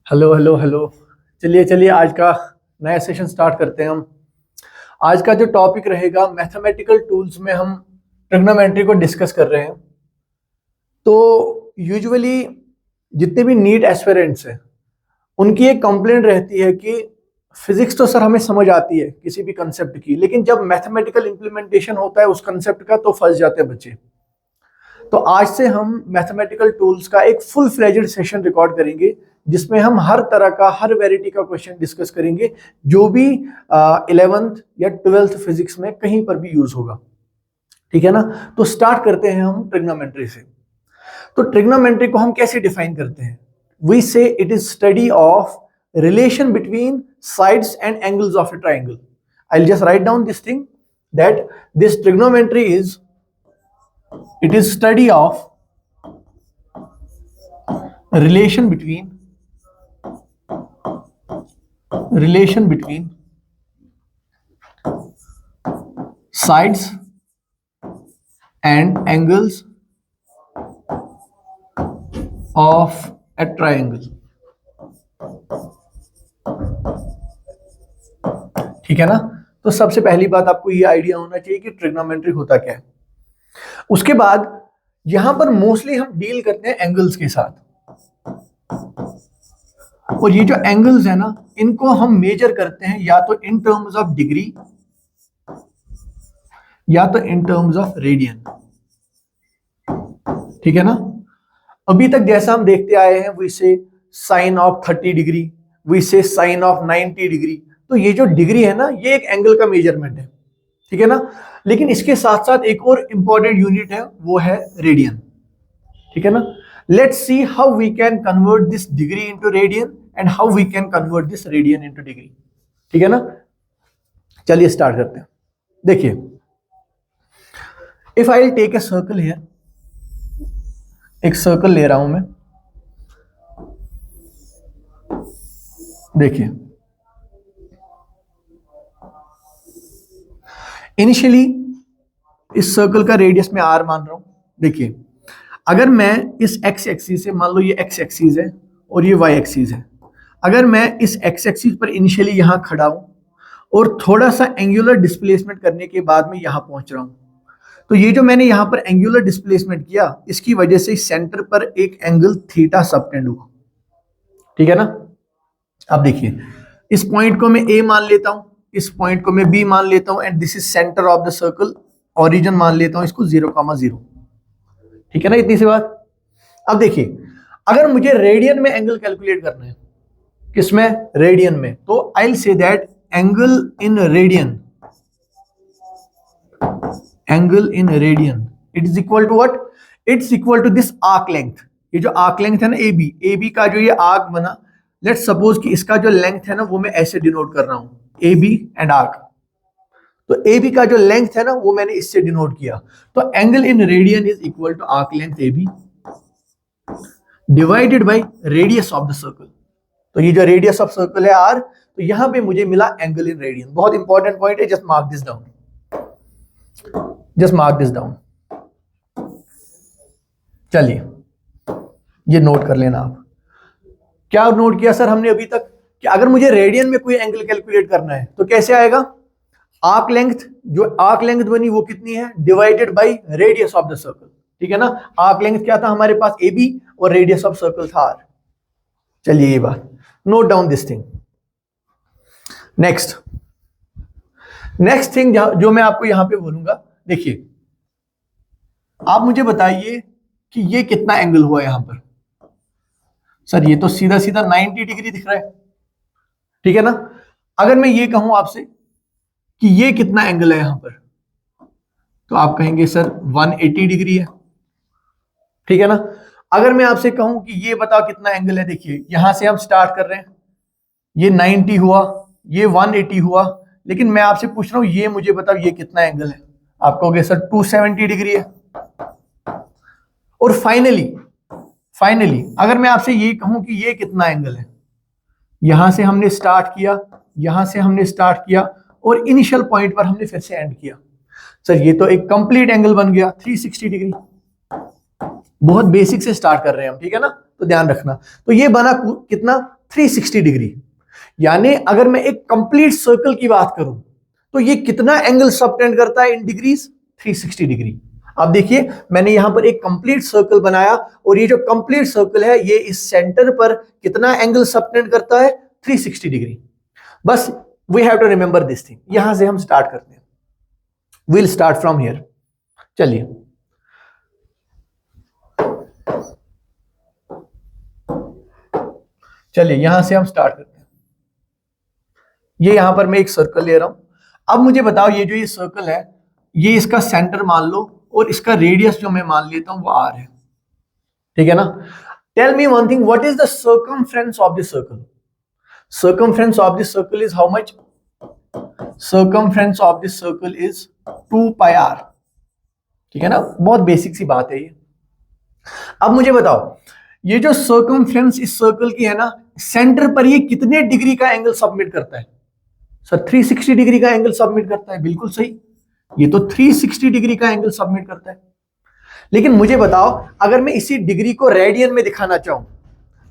Hello hello hello. चलिए चलिए आज का नया सेशन स्टार्ट करते हैं हम। आज का जो टॉपिक रहेगा मैथमेटिकल टूल्स में हम ट्रिग्नोमेट्री को डिस्कस कर रहे हैं। तो यूजुअली जितने भी नीट एस्पिरेंट्स हैं उनकी एक कंप्लेंट रहती है कि फिजिक्स तो सर हमें समझ आती है किसी भी कंसेप्ट की, लेकिन जब मैथमेटिकल इम्प्लीमेंटेशन होता है उस कंसेप्ट का तो फंस जाते हैं बच्चे। तो आज से हम मैथमेटिकल टूल्स का एक फुल फ्लेजेड सेशन रिकॉर्ड करेंगे जिसमें हम हर तरह का हर वैरायटी का क्वेश्चन डिस्कस करेंगे जो भी 11th या 12th फिजिक्स में कहीं पर भी यूज होगा। ठीक है ना। तो स्टार्ट करते हैं हम ट्रिग्नोमेट्री से। तो ट्रिग्नोमेट्री को हम कैसे डिफाइन करते हैं? वी से it is study of relation between sides and angles of A triangle. I will just write down this thing that this trigonometry is it is study of relation between sides and angles of a triangle। ठीक है ना। तो सबसे पहली बात आपको ये idea होना चाहिए कि ट्रिग्नोमेट्री होता क्या है। उसके बाद यहां पर मोस्टली हम डील करते हैं एंगल्स के साथ, और ये जो एंगल्स है ना इनको हम मेजर करते हैं या तो इन टर्म्स ऑफ डिग्री या तो इन टर्म्स ऑफ रेडियन। ठीक है ना। अभी तक जैसा हम देखते आए हैं वी से साइन ऑफ 30 डिग्री, वी से साइन ऑफ 90 डिग्री। तो ये जो डिग्री है ना ये एक एंगल का मेजरमेंट है। ठीक है ना। लेकिन इसके साथ साथ एक और इंपॉर्टेंट यूनिट है वो है रेडियन। ठीक है ना। Let's see how we can convert this degree into radian and how we can convert this radian into degree. ठीक है ना। चलिए स्टार्ट करते हैं। देखिए, if I will take a circle here, एक सर्कल ले रहा हूं मैं। देखिए, इनिशियली इस सर्कल का रेडियस में आर मान रहा हूं। देखिए, अगर मैं इस एक्स एक्सिस से, मान लो ये एक्स एक्सिस है और ये वाई एक्सिस है, अगर मैं इस एक्स एक्सिस पर इनिशियली यहां खड़ा हूं और थोड़ा सा एंगुलर डिस्प्लेसमेंट करने के बाद में यहां पहुंच रहा हूं, तो ये जो मैंने यहां पर एंगुलर डिस्प्लेसमेंट किया इसकी वजह से सेंटर पर एक एंगल थीटा सबटेंड हुआ। ठीक है ना। अब देखिए, इस पॉइंट को मैं ए मान लेता हूं, इस पॉइंट को मैं बी मान लेता हूं, and this is centre of the circle. Origin मान लेता हूं इसको 0,0। ठीक है ना, इतनी सी बात। अब देखिए, अगर मुझे रेडियन में एंगल कैलकुलेट करना है, किसमें? रेडियन में, तो I will say that angle in radian it is equal to what? It's equal to this arc length. ये जो आर्क लेंथ है ना ए बी का जो ये आर्क बना, लेट्स सपोज कि इसका जो लेंथ है ना वो मैं ऐसे डिनोट कर रहा हूं, ए बी एंड आर्क। तो ए बी का जो लेंथ है ना वो मैंने इससे डिनोट किया। तो angle in radian is equal to arc length A B divided by radius of the circle. तो ये जो रेडियस ऑफ सर्कल है आर, तो यहां पे मुझे मिला एंगल इन रेडियन। बहुत इंपॉर्टेंट पॉइंट है, just mark this down, just mark this down. चलिए ये नोट कर लेना आप। क्या नोट किया सर हमने अभी तक? कि अगर मुझे रेडियन में कोई एंगल कैलकुलेट करना है तो कैसे आएगा? आर्क लेंथ, जो आर्क लेंथ बनी वो कितनी है? Divided by radius of the circle. ठीक है ना। आर्क लेंथ क्या था हमारे पास? ए बी, और रेडियस ऑफ सर्कल था आर। चलिए ये बात note down this thing. Next thing जो मैं आपको यहां पे बोलूंगा, देखिए आप मुझे बताइए कि ये कितना एंगल हुआ यहां पर? सर ये तो सीधा सीधा 90 डिग्री दिख रहा है। ठीक है ना। अगर मैं ये कहूं आपसे कि ये कितना एंगल है यहां पर, तो आप कहेंगे सर 180 डिग्री है। ठीक है ना। अगर मैं आपसे कहूं कि ये बताओ कितना एंगल है, देखिए यहां से हम स्टार्ट कर रहे हैं, ये 90 हुआ, ये 180 हुआ, लेकिन मैं आपसे पूछ रहा हूं ये मुझे बताओ ये कितना एंगल है। आप कहोगे सर 270 डिग्री है। और फाइनली अगर मैं आपसे ये कहूं कि ये कितना एंगल है, यहां से हमने स्टार्ट किया, यहां से हमने स्टार्ट किया और इनिशियल पॉइंट पर हमने फिर से एंड किया, सर ये तो एक कंप्लीट एंगल बन गया 360 डिग्री। बहुत बेसिक से स्टार्ट कर रहे हैं हम, ठीक है ना। तो ध्यान रखना। तो ये बना कितना? 360 डिग्री। यानी अगर मैं एक कंप्लीट सर्कल की बात करूं तो ये कितना एंगल सबटेंड करता है इन डिग्रीज? 360 डिग्री। अब देखिए मैंने यहां पर एक कंप्लीट सर्कल बनाया और ये जो कंप्लीट सर्कल है ये इस सेंटर पर कितना एंगल सबटेंड करता है? 360 डिग्री। बस we have to remember this thing. यहां से हम स्टार्ट करते हैं। Will start from here. चलिए यहां से हम स्टार्ट करते हैं। ये यहां पर मैं एक सर्कल ले रहा हूं। अब मुझे बताओ ये जो ये सर्कल है ये इसका सेंटर मान लो और इसका रेडियस जो मैं मान लेता हूं वो r है, ठीक है ना? Tell me one thing, what is the circumference of the circle? Circumference of the circle is how much? Circumference of the circle is 2 pi r, ठीक है ना? बहुत बेसिक सी बात है ये। अब मुझे बताओ ये जो सर्कमफ्रेंस इस सर्कल की है ना, सेंटर पर ये कितने डिग्री का एंगल सबमिट करता है? सर 360 डिग्री का एंगल सबमिट करता है। बिल्कुल सही, ये तो 360 डिग्री का एंगल सबमिट करता है। लेकिन मुझे बताओ अगर मैं इसी डिग्री को रेडियन में दिखाना चाहूं,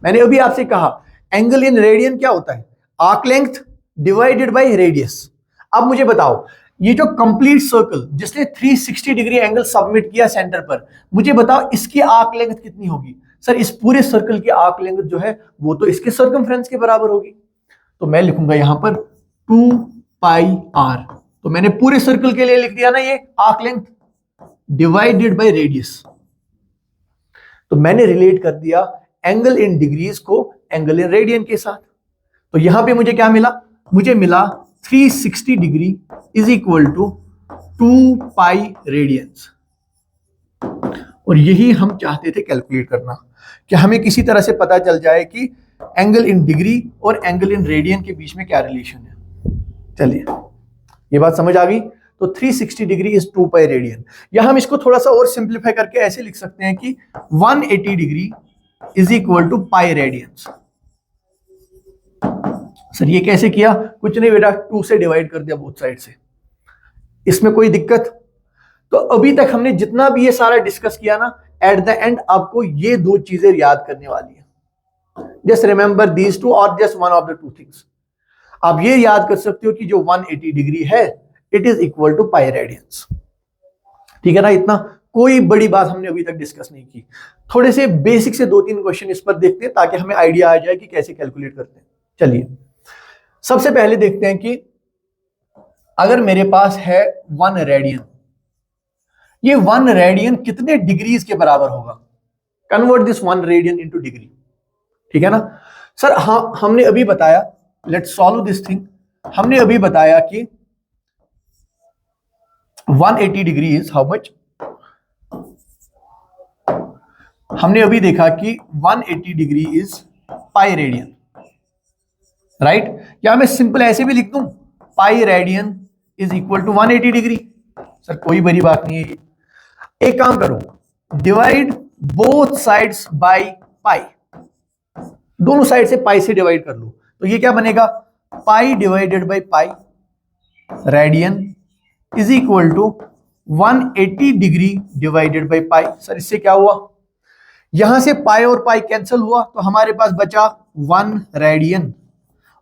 मैंने अभी आपसे कहा एंगल इन रेडियन क्या होता है? Arc length divided by radius. अब मुझे बताओ ये जो कंप्लीट सर्कल जिसने 360 डिग्री एंगल सबमिट किया सेंटर पर, मुझे बताओ इसकी आर्क लेंथ कितनी होगी? सर इस पूरे सर्कल की आर्क लेंथ जो है वो तो इसके सर्कमफ्रेंस के बराबर होगी। तो मैं लिखूंगा यहां पर 2 पाई r। तो मैंने पूरे सर्कल के लिए लिख दिया ना ये arc length divided by radius. तो मैंने रिलेट कर दिया एंगल इन डिग्रीज को एंगल इन रेडियन के साथ। तो यहां पे मुझे क्या मिला? मुझे मिला 360 degree is equal to 2 pi radians. और यही हम चाहते थे कैलकुलेट करना, कि हमें किसी तरह से पता चल जाए कि एंगल इन डिग्री और एंगल इन रेडियन के बीच में क्या रिलेशन है। चलिए ये बात समझ आ गई। तो 360 डिग्री इज 2 पाई रेडियन। या हम इसको थोड़ा सा और सिंप्लीफाई करके ऐसे लिख सकते हैं कि 180 degree is equal to pi radians. Sir ये कैसे किया? कुछ नहीं बेटा, 2 से डिवाइड कर दिया बोथ साइड से। इसमें कोई दिक्कत? तो अभी तक हमने जितना भी ये सारा डिस्कस किया ना, एट द एंड आपको ये दो चीजें याद करने वाली है। जस्ट रिमेंबर दीज टू और just one of the two things. आप ये याद कर सकते हो कि जो 180 डिग्री है it is equal to pi radians, ठीक है ना? इतना कोई बड़ी बात हमने अभी तक डिस्कस नहीं की। थोड़े से बेसिक से 2-3 क्वेश्चन इस पर देखते हैं ताकि हमें आइडिया आ जाए कि कैसे कैलकुलेट करते हैं। चलिए सबसे पहले देखते हैं कि अगर मेरे पास है 1 रेडियन, ये 1 रेडियन कितने डिग्रीज के बराबर होगा? Convert this 1 radian into degree, ठीक है ना? सर हाँ हमने अभी बताया, लेट्स सॉल्व दिस थिंग। हमने अभी बताया कि 180 डिग्री इज हाउ मच? हमने अभी देखा कि 180 degree is pi radian, right? या मैं सिंपल ऐसे भी लिख दूं pi radian is equal to 180 degree. Sir कोई बड़ी बात नहीं है। एक काम करो, divide both sides by pi. दोनों साइड से पाई से डिवाइड कर लो तो ये क्या बनेगा? Pi divided by pi radian is equal to 180 degree divided by pi. Sir इससे क्या हुआ? यहां से पाई और पाई कैंसिल हुआ तो हमारे पास बचा 1 रेडियन,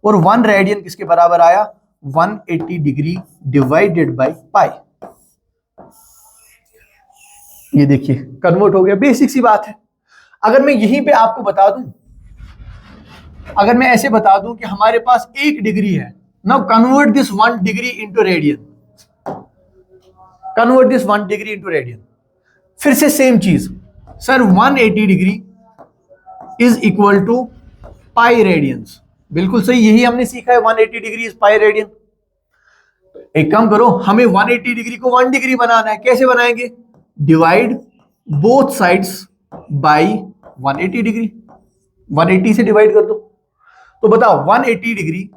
और 1 रेडियन किसके बराबर आया? 180 डिग्री डिवाइडेड बाय पाई। ये देखिए कन्वर्ट हो गया, बेसिक सी बात है। अगर मैं यहीं पे आपको बता दूं, अगर मैं ऐसे बता दूं कि हमारे पास 1 डिग्री है, now convert this 1 degree into radian, convert this 1 degree into radian. फिर से सेम चीज sir, 180 degree is equal to pi radians. बिल्कुल सही, यही हमने सीखा है, 180 डिग्री इज पाई रेडियन। एक काम करो, हमें 180 डिग्री को 1 डिग्री बनाना है। कैसे बनाएंगे? Divide both sides bye 180 degree. 180 से डिवाइड कर दो तो बताओ 180 डिग्री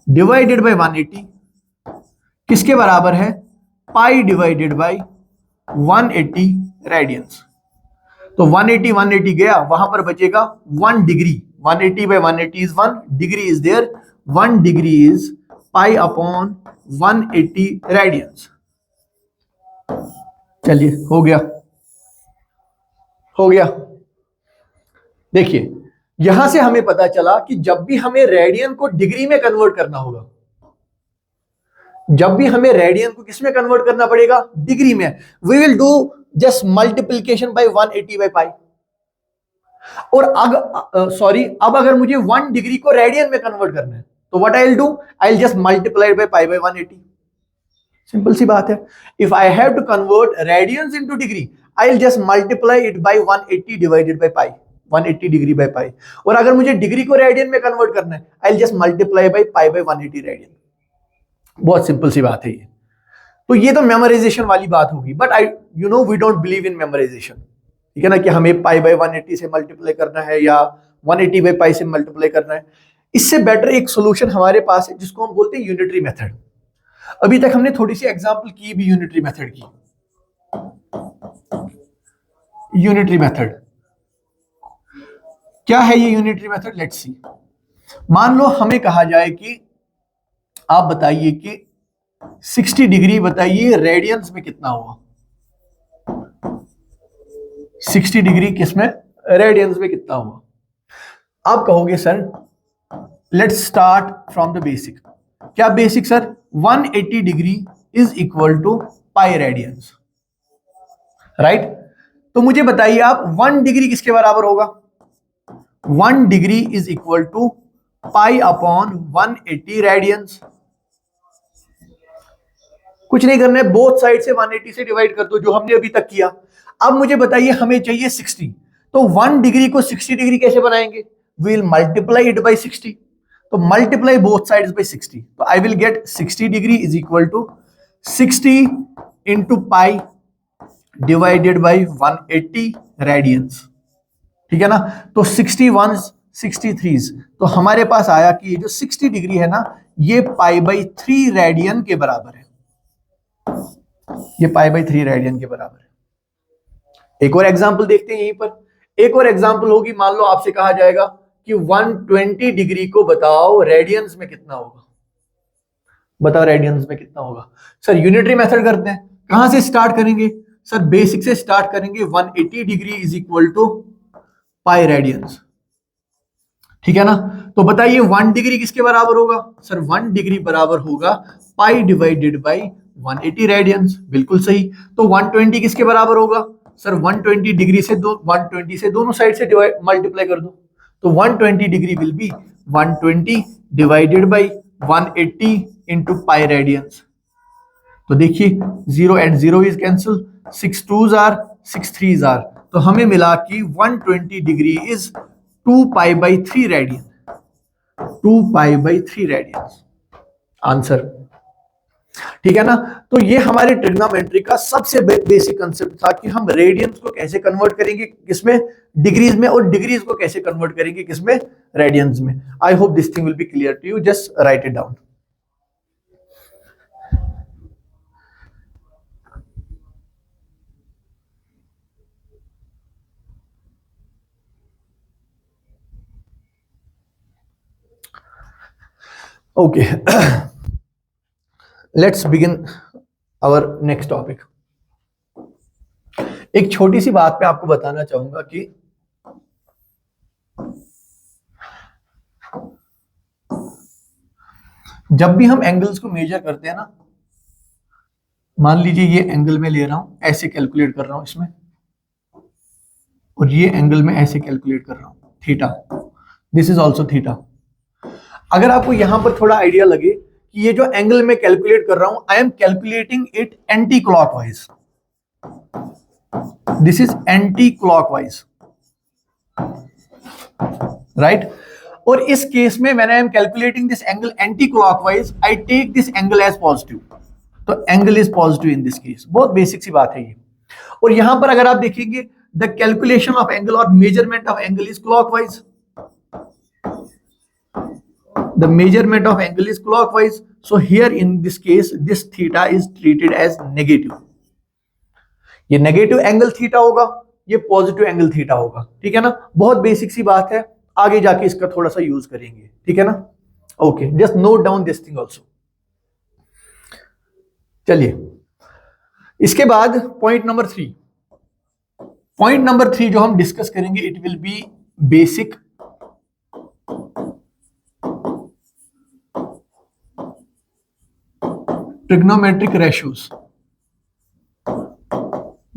डिवाइडेड बाय 180 किसके बराबर है? Pi divided by 180 radians. तो 180 180 गया, वहां पर बचेगा 1 degree. 180 by 180 is 1 degree is there. 1 degree is pi upon 180 radians. चलिए हो गया, हो गया। देखिए यहां से हमें पता चला कि जब भी हमें रेडियन को डिग्री में कन्वर्ट करना होगा, जब भी हमें रेडियन को किस में कन्वर्ट करना पड़ेगा, डिग्री में, we will do just multiplication by 180 by pi. और अब अगर मुझे 1 डिग्री को रेडियन में कन्वर्ट करना है तो what I will do, I will just multiply by pi by 180। Simple सी बात है। If I have to convert radians into degree, I will just multiply it by 180 divided by pi, 180 degree by pi. और अगर मुझे degree को radian में convert करना है, आई will just multiply by pi by 180 radian. बहुत सिंपल सी बात है ये। तो ये तो मेमोराइजेशन वाली बात होगी, but I we don't believe in memorization, ठीक है ना, कि हमें पाई बाय 180 से मल्टीप्लाई करना है या 180 बाय पाई से मल्टीप्लाई करना है। इससे बेटर एक सोल्यूशन हमारे पास है जिसको हम बोलते हैं यूनिटरी मेथड। अभी तक हमने थोड़ी सी एग्जांपल की भी यूनिटरी मेथड की। यूनिटरी मेथड क्या है? ये यूनिटरी मेथड, लेट्स सी। मान लो हमें कहा जाए कि आप बताइए कि 60 डिग्री बताइए रेडियंस में कितना हुआ। 60 डिग्री किसमें, रेडियंस में कितना हुआ? आप कहोगे sir let's start from the basic. क्या basic sir? 180 degree is equal to pi radians, right. तो मुझे बताइए आप 1 डिग्री किसके बराबर होगा? 1 degree is equal to pi upon 180 radians. कुछ नहीं करना है, बोथ साइड से 180 से डिवाइड कर दो, जो हमने अभी तक किया। अब मुझे बताइए हमें चाहिए 60, तो 1 डिग्री को 60 डिग्री कैसे बनाएंगे? We will multiply it by 60। तो मल्टीप्लाई बोथ साइड्स बाय 60, तो I will get 60 degree is equal to 60 into pi divided by 180 radians, ठीक है ना। तो 61 63, तो हमारे पास आया कि ये जो 60 डिग्री है ना, ये पाई बाई 3 रेडियन के बराबर है। ये पाई बाई 3 रेडियन के बराबर है। एक और एग्जांपल देखते हैं यहीं पर। एक और एग्जांपल होगी, मान लो आपसे कहा जाएगा कि 120 डिग्री को बताओ रेडियंस में कितना होगा। बताओ रेडियंस में कितना होगा। सर यूनिटरी मेथड करते हैं। कहां से स्टार्ट करेंगे? सर बेसिक से स्टार्ट करेंगे। 180 degree is equal to pi radians, ठीक है ना। तो बताइए 1 डिग्री किसके बराबर होगा? सर 1 डिग्री बराबर होगा पाई डिवाइडेड बाई 180 रेडियंस, बिल्कुल सही। तो 120 किसके बराबर होगा? सर 120 डिग्री से 120 से दोनों साइड से मल्टीप्लाई कर दो, तो 120 degree will be 120 divided by 180 into pi radians. तो देखिए 0 and 0 is cancel, 6 2s are 6 3s are, तो हमें मिला कि 120 degree is 2 pi by 3 radian, 2 pi by 3 radian answer, ठीक है ना। तो ये हमारे ट्रिग्नोमेट्री का सबसे बेसिक कंसेप्ट था कि हम रेडियंस को कैसे कन्वर्ट करेंगे किसमें, डिग्रीज में, और डिग्रीज को कैसे कन्वर्ट करेंगे किसमें, रेडियंस में। I hope this thing will be clear to you, just write it down. Okay, let's begin our next topic. एक छोटी सी बात पे आपको बताना चाहूंगा कि जब भी हम एंगल्स को मेजर करते हैं ना, मान लीजिए ये एंगल में ले रहा हूं, ऐसे कैलकुलेट कर रहा हूं इसमें, और ये एंगल में ऐसे कैलकुलेट कर रहा हूं, theta, this is also theta. अगर आपको यहां पर थोड़ा आइडिया लगे कि ये जो एंगल में कैलकुलेट कर रहा हूं, I am calculating it anti clockwise, this is anti clockwise, right. और इस केस में when I am calculating this angle anti clockwise, I take this angle as positive, तो angle is positive in this case. बहुत basic सी बात है ये। और यहां पर अगर आप देखेंगे द कैलकुलेशन ऑफ एंगल और measurement of angle is clockwise, the measurement of angle is clockwise, so here in this case this theta is treated as negative। ये नेगेटिव एंगल थीटा होगा, ये पॉजिटिव एंगल थीटा होगा, ठीक है ना। बहुत basic सी बात है, आगे जाके इसका थोड़ा सा यूज करेंगे, ठीक है ना। Okay, just note down this thing also. चलिए इसके बाद पॉइंट नंबर 3 जो हम डिस्कस करेंगे, it will B basic trigonometric ratios,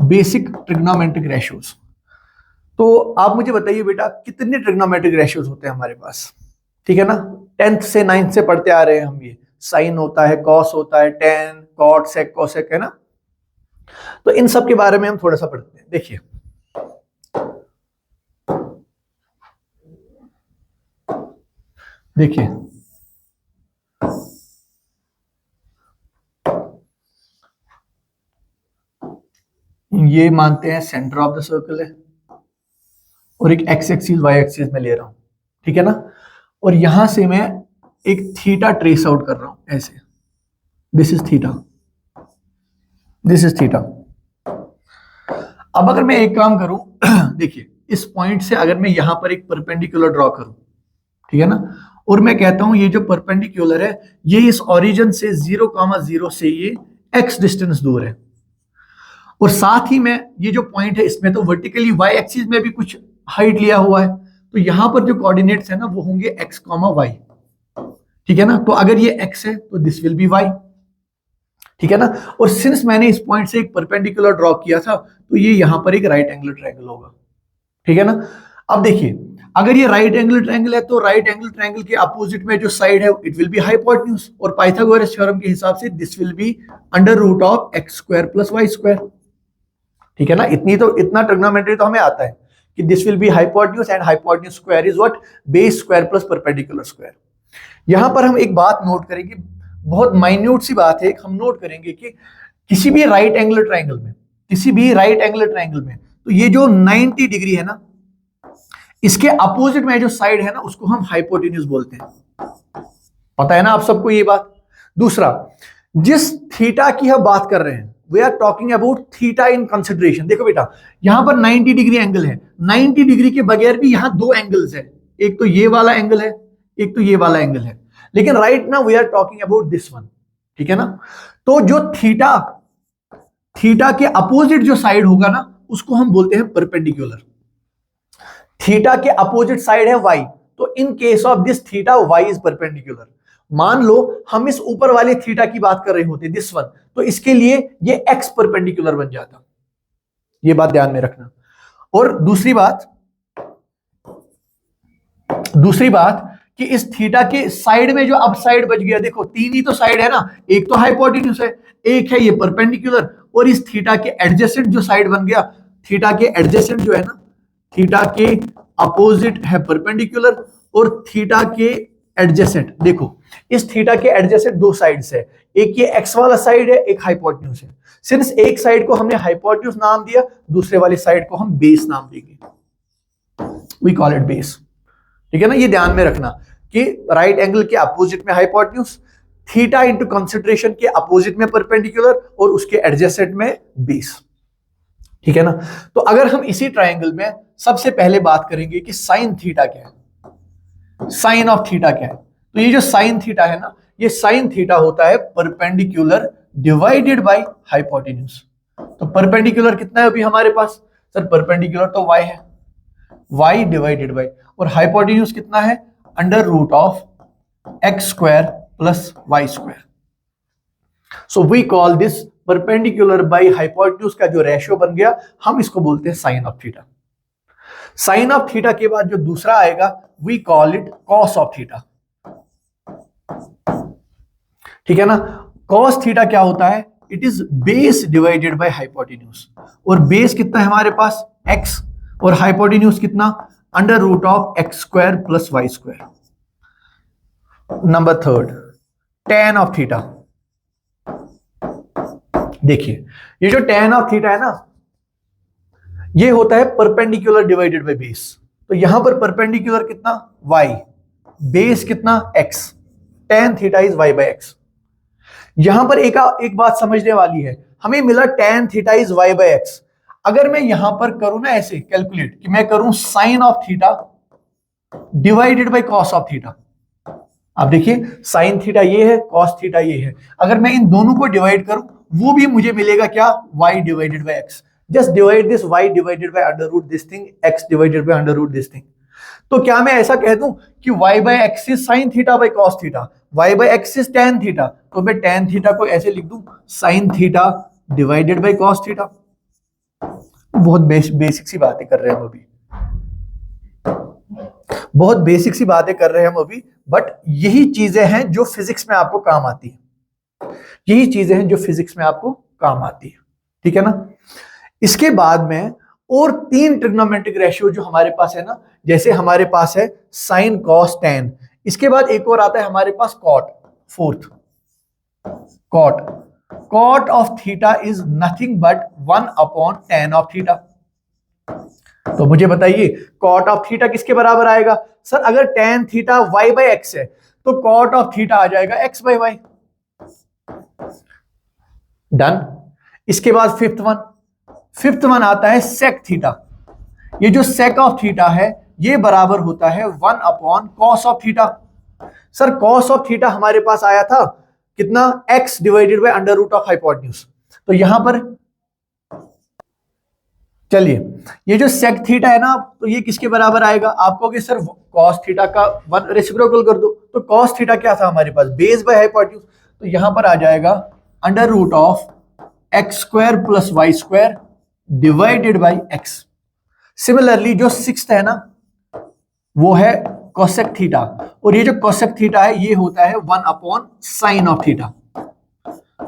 basic trigonometric ratios. तो आप मुझे बताइए बेटा कितने ट्रिग्नोमेट्रिक रेशियोज होते हैं हमारे पास, ठीक है ना। 10th से 9th से पढ़ते आ रहे हैं हम, ये साइन होता है, कॉस होता है, टेन, कॉट, सेक, कोसेक, है ना। तो इन सब के बारे में हम थोड़ा सा पढ़ते हैं। देखिए देखिए ये मानते हैं सेंटर ऑफ द सर्कल है और एक एक्स एक्सिस वाई एक्सिस में ले रहा हूं, ठीक है ना। और यहां से मैं एक थीटा ट्रेस आउट कर रहा हूं ऐसे, this is theta, this is theta. अब अगर मैं एक काम करूं देखिए इस पॉइंट से अगर मैं यहां पर एक परपेंडिकुलर ड्रॉ करूं, ठीक है ना, और मैं कहता हूं ये जो परपेंडिकुलर है ये इस ओरिजिन से 0,0 से ये x डिस्टेंस दूर है, और साथ ही में ये जो पॉइंट है इसमें तो वर्टिकली y एक्सिस में भी कुछ हाइट लिया हुआ है, तो यहां पर जो कोऑर्डिनेट्स है ना वो होंगे x, y, ठीक है ना। तो अगर ये x है तो दिस विल बी y, ठीक है ना। और सिंस मैंने इस पॉइंट से एक परपेंडिकुलर ड्रॉ किया था तो ये यहां पर एक राइट एंगल ट्रायंगल होगा, ठीक है ना। अब देखिए अगर ये राइट एंगल ट्रायंगल है तो राइट एंगल ट्रायंगल के अपोजिट में जो साइड है इट विल बी हाइपोटेन्यूज, और पाइथागोरस थ्योरम के हिसाब से this will be under root of x square plus y square, ठीक है ना। इतना ट्रिग्नोमेट्री तो हमें आता है कि this will be hypotenuse and hypotenuse square is what, base square plus perpendicular square. यहां पर हम एक बात नोट करेंगे, बहुत माइन्यूट सी बात है, हम नोट करेंगे कि किसी भी राइट एंगल ट्रायंगल में, किसी भी राइट एंगल ट्रायंगल में तो ये जो 90 डिग्री है ना इसके अपोजिट में जो साइड है ना उसको हम हाइपोटेन्यूज बोलते हैं, पता है ना आप सबको ये बात। दूसरा, जिस थीटा की हम बात कर रहे हैं we are talking about theta in consideration. देखो बेटा यहां पर 90 डिग्री एंगल है, 90 डिग्री के बगैर भी यहां दो एंगल्स है, एक तो ये वाला एंगल है, एक तो ये वाला एंगल है, लेकिन right now we are talking about this one, ठीक है ना। तो जो थीटा के अपोजिट जो साइड होगा ना उसको हम बोलते हैं परपेंडिकुलर। थीटा के अपोजिट साइड है y, तो in case of this theta y is perpendicular. मान लो हम इस ऊपर वाले थीटा की बात कर रहे होते दिस वन, तो इसके लिए ये x परपेंडिकुलर बन जाता, ये बात ध्यान में रखना। और दूसरी बात कि इस थीटा के साइड में जो अब साइड बच गया, देखो तीन ही तो साइड है ना, एक तो हाइपोटेन्यूज है, एक है ये परपेंडिकुलर, और इस थीटा के एडजेसेंट जो साइड बन गया, थीटा के एडजेसेंट जो है ना, थीटा के अपोजिट है परपेंडिकुलर, और थीटा के एडजेसेंट, देखो इस थीटा के एडजेसेंट दो साइड्स है, एक ये x वाला साइड है, एक हाइपोटेन्यूज है। सिंस एक साइड को हमने हाइपोटेन्यूज नाम दिया, दूसरे वाली साइड को हम बेस नाम देंगे, वी कॉल इट बेस, ठीक है ना। ये ध्यान में रखना कि राइट एंगल के अपोजिट में हाइपोटेन्यूज, थीटा इनटू कंसिडरेशन के अपोजिट में परपेंडिकुलर, और उसके एडजेसेंट में बेस, ठीक है ना। तो अगर हम इसी ट्रायंगल में सबसे पहले बात करेंगे कि साइन थीटा क्या है, साइन ऑफ थीटा क्या है, तो ये जो साइन थीटा है ना, ये साइन थीटा होता है परपेंडिकुलर डिवाइडेड बाय हाइपोटेन्यूज। तो परपेंडिकुलर कितना है अभी हमारे पास, सर परपेंडिकुलर तो y है, y डिवाइडेड बाय, और हाइपोटेन्यूज कितना है, under root of x square plus y square. So we call this perpendicular by hypotenuse का जो रेशियो बन गया, हम इसको बोलते हैं sine of theta. Sine of theta के बाद जो दूसरा आएगा we call it cos of theta, ठीक है ना। कॉस थीटा क्या होता है, it is base divided by hypotenuse, और बेस कितना है हमारे पास x, और हाइपोटेन्यूज कितना, under root of x square plus y square. Number third, tan of theta. देखिए ये जो tan ऑफ थीटा है ना, ये होता है परपेंडिकुलर डिवाइडेड बाय बेस। तो यहां पर परपेंडिकुलर कितना y, बेस कितना x, tan theta is y by x। यहां पर एक बात समझने वाली है, हमें मिला tan theta is y by x। अगर मैं यहां पर करूं ना ऐसे कैलकुलेट कि मैं करूं sine of theta divided by cos of theta, आप देखिए साइन थीटा ये है, कॉस थीटा ये है, अगर मैं इन दोनों को डिवाइड करूं वो भी मुझे मिलेगा क्या, y divided by x। Just divide this y divided by under root this thing, x divided by under root this thing. तो क्या मैं ऐसा कह दूं कि y by x is sine theta by cos theta, y by x is tan theta, तो मैं tan theta को ऐसे लिख दूं sine theta divided by cos theta. बहुत बेसिक सी बातें कर रहे हैं हम अभी, बहुत बेसिक सी बातें कर रहे हैं हम अभी, बट यही चीजें हैं जो फिजिक्स में आपको काम आती है, यही चीजें हैं जो फिजिक्स में आपको काम आती है, ठीक है ना। इसके बाद में और तीन ट्रिग्नोमेट्रिक रेशियो जो हमारे पास है ना, जैसे हमारे पास है साइन कॉस टेन, इसके बाद एक और आता है हमारे पास cot, fourth cot, cot of theta is nothing but one upon tan of theta. तो मुझे बताइए कॉट ऑफ थीटा किसके बराबर आएगा? सर अगर tan theta y by x है तो कॉट ऑफ थीटा आ जाएगा एक्स बाई वाई। डन। इसके बाद फिफ्थ वन आता है सेक थीटा। ये जो सेक ऑफ थीटा है ये बराबर होता है one upon cos of theta. Sir cos of theta हमारे पास आया था कितना? x divided by under root of hypotenuse. तो यहां पर चलिए ये जो सेक थीटा है ना, तो ये किसके बराबर आएगा? आप कहोगे सर कॉस थीटा का वन रेसिप्रोकल कर दो, तो कॉस थीटा क्या था हमारे पास? बेस बाय हाइपोटेन्यूज, तो यहां पर आ जाएगा under root of x square plus y square divided by x. Similarly जो सिक्स्थ है ना वो है कोसेक थीटा, और ये जो कोसेक थीटा है ये होता है one upon sine of theta.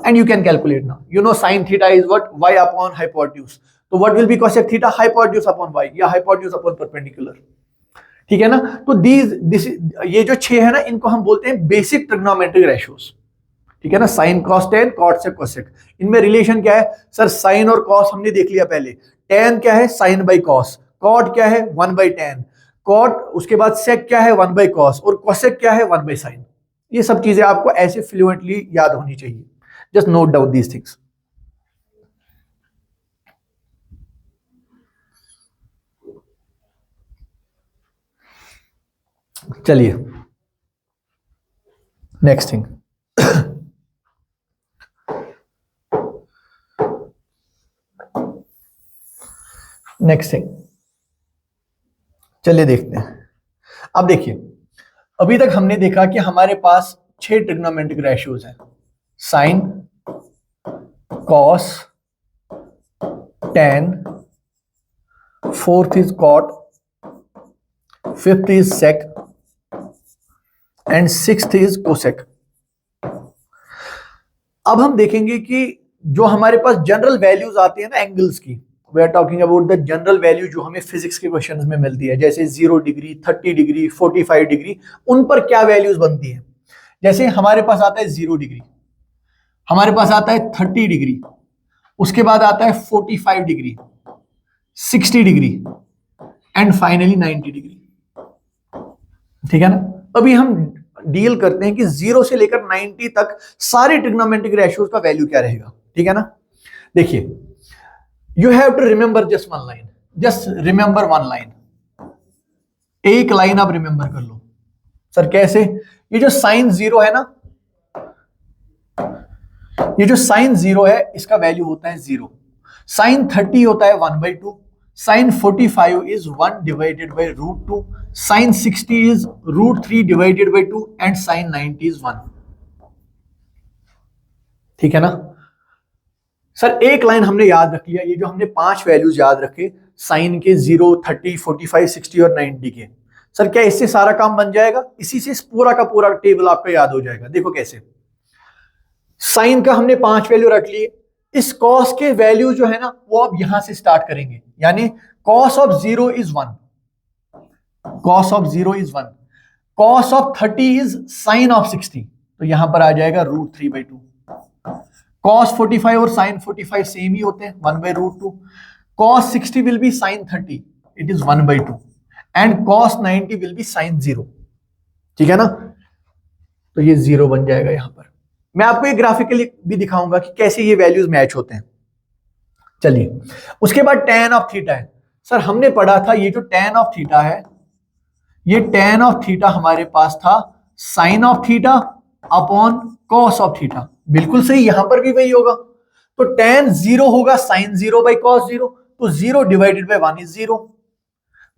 And you can calculate now, you know sine theta is what? y upon hypotenuse. तो what will be cosec theta? Hypotenuse upon y या hypotenuse upon perpendicular, ठीक है ना। तो दिस ये जो छह है ना इनको हम बोलते हैं बेसिक ट्रिग्नोमेट्रिक रेशियोज, ठीक है ना। Sine cos tan, cot sec cosec, इनमें रिलेशन क्या है? सर साइन और कॉस हमने देख लिया पहले, टेन क्या है? साइन बाई कॉस, कॉट क्या है? वन बाई टेन, कॉट उसके बाद सेक क्या है? वन बाई कॉस, और कोसेक क्या है? One by sine. ये सब चीजें आपको ऐसे फ्लुएंटली याद होनी चाहिए, just note down these things. चलिए नेक्स्ट थिंग, नेक्स्ट थिंग चलिए देखते हैं। अब देखिए अभी तक हमने देखा कि हमारे पास 6 ट्रिग्नोमेट्रिक रेशियोज हैं, sine, cos, tan, fourth is cot, fifth is sec and sixth is cosec. अब हम देखेंगे कि जो हमारे पास जनरल वैल्यूज आती है ना एंगल्स की, we are talking about the general value जो हमें फिजिक्स के क्वेश्चंस में मिलती है, जैसे 0 डिग्री, 30 डिग्री, 45 डिग्री, उन पर क्या वैल्यूज बनती है। जैसे हमारे पास आता है 0 डिग्री, हमारे पास आता है 30 डिग्री, उसके बाद आता है 45 degree, 60 degree and finally 90 degree, ठीक है ना। अभी हम डील करते हैं कि 0 से लेकर 90 तक सारे ट्रिग्नोमेट्रिक रेशियोज का वैल्यू क्या रहेगा, ठीक है ना। देखिए you have to remember just one line, just remember one line, एक लाइन आप रिमेंबर कर लो। सर कैसे? ये जो साइन 0 है ना, ये जो साइन 0 है इसका वैल्यू होता है 0, साइन 30 होता है 1/2, sine 45 is 1 divided by root 2, sine 60 is root 3 divided by 2 and sine 90 is 1, ठीक है ना। सर एक लाइन हमने याद रख लिया, ये जो हमने 5 वैल्यूज याद रखे साइन के 0, 30, 45, 60 और 90 के, सर क्या इससे सारा काम बन जाएगा? इसी से पूरा का पूरा टेबल आपका याद हो जाएगा। देखो कैसे, साइन का हमने 5 वैल्यू रख लिए, इस कॉस के वैल्यू जो है ना वो आप यहां से स्टार्ट करेंगे, यानी cos of 0 is 1, cos of 0 is 1, cos of 30 is sine of 60, तो यहां पर आ जाएगा रूट 3/2, कॉस 45 और साइन 45 सेम ही होते हैं 1/√2, cos 60 will be sine 30, it is 1/2 and cos 90 will be sine 0, ठीक है ना। तो ये 0 बन जाएगा यहां पर। मैं आपको ये ग्राफिकली भी दिखाऊंगा कि कैसे ये वैल्यूज मैच होते हैं। चलिए उसके बाद tan ऑफ थीटा है। सर हमने पढ़ा था ये जो tan ऑफ थीटा है, ये tan ऑफ थीटा हमारे पास था sine of theta upon cos of theta, बिल्कुल सही, यहां पर भी वही होगा। तो tan 0 होगा साइन 0 बाई कॉस 0, तो 0 divided by 1 is 0,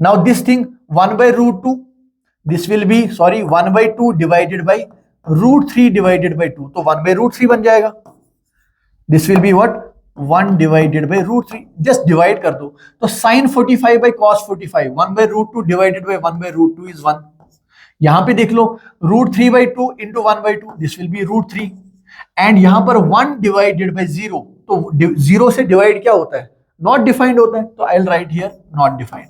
now this thing 1/√2, this will B 1/2 divided by √3 divided by 2, तो 1/√3 बन जाएगा। This will be what 1 divided by √3, just divide कर दो, तो sin 45 by cos 45, 1/√2 divided by 1/√2 is 1। यहां पे देख लो √3/2 into 1/2, this will B √3, and यहां पर 1 डिवाइडेड बाई 0, तो 0 से डिवाइड क्या होता है, नॉट डिफाइंड होता है, तो I will write here not defined.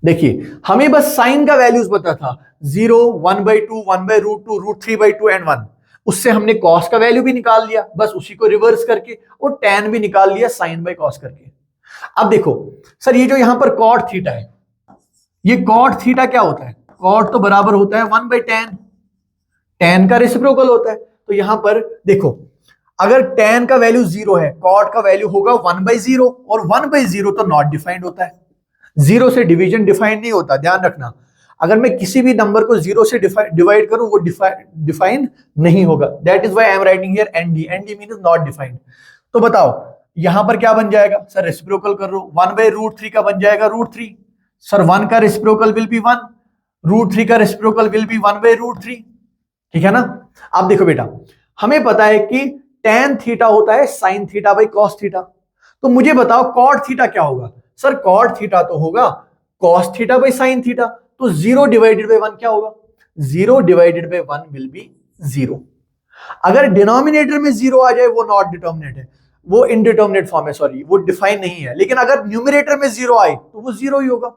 देखिए हमें बस साइन का वैल्यूज पता था 0, 1/2, 1/√2, √3/2 एंड 1, उससे हमने कॉस का वैल्यू भी निकाल लिया, बस उसी को रिवर्स करके, और tan भी निकाल लिया साइन बाई कॉस करके। अब देखो सर ये जो यहां पर कॉट थीटा है, ये कॉट थीटा क्या होता है, कॉट तो बराबर होता है 1/tan, tan का रेसिप्रोकल होता है, तो यहां पर देखो अगर tan का वैल्यू 0 है, कॉट का वैल्यू होगा 1/0, और 1/0 तो नॉट डिफाइंड होता है, 0 से डिवीजन डिफाइंड नहीं होता, ध्यान रखना। अगर मैं किसी भी नंबर को 0 से डिवाइड करूं वो डिफाइन नहीं होगा, that is why I am writing here ND, ND means not defined. तो बताओ यहां पर क्या बन जाएगा, सर रेसिप्रोकल कर लो, 1/√3 का बन जाएगा √3, सर 1 का रेसिप्रोकल विल बी 1, √3 का रेसिप्रोकल विल बी 1/√3, ठीक है ना। अब देखो बेटा हमें पता है कि tan थीटा होता है sin theta by cos theta, तो मुझे बताओ cot थीटा क्या होगा, सर cot थीटा तो होगा cos theta by sin theta, तो 0 डिवाइडेड बाई 1 क्या होगा, 0 डिवाइडेड बाई 1 विल बी 0। अगर डिनोमिनेटर में 0 आ जाए वो नॉट डिटर्मिनेट है, वो इनडिटर्मिनेट फॉर्म है, सॉरी वो डिफाइन नहीं है, लेकिन अगर न्यूमरेटर में 0 आए तो वो 0 ही होगा।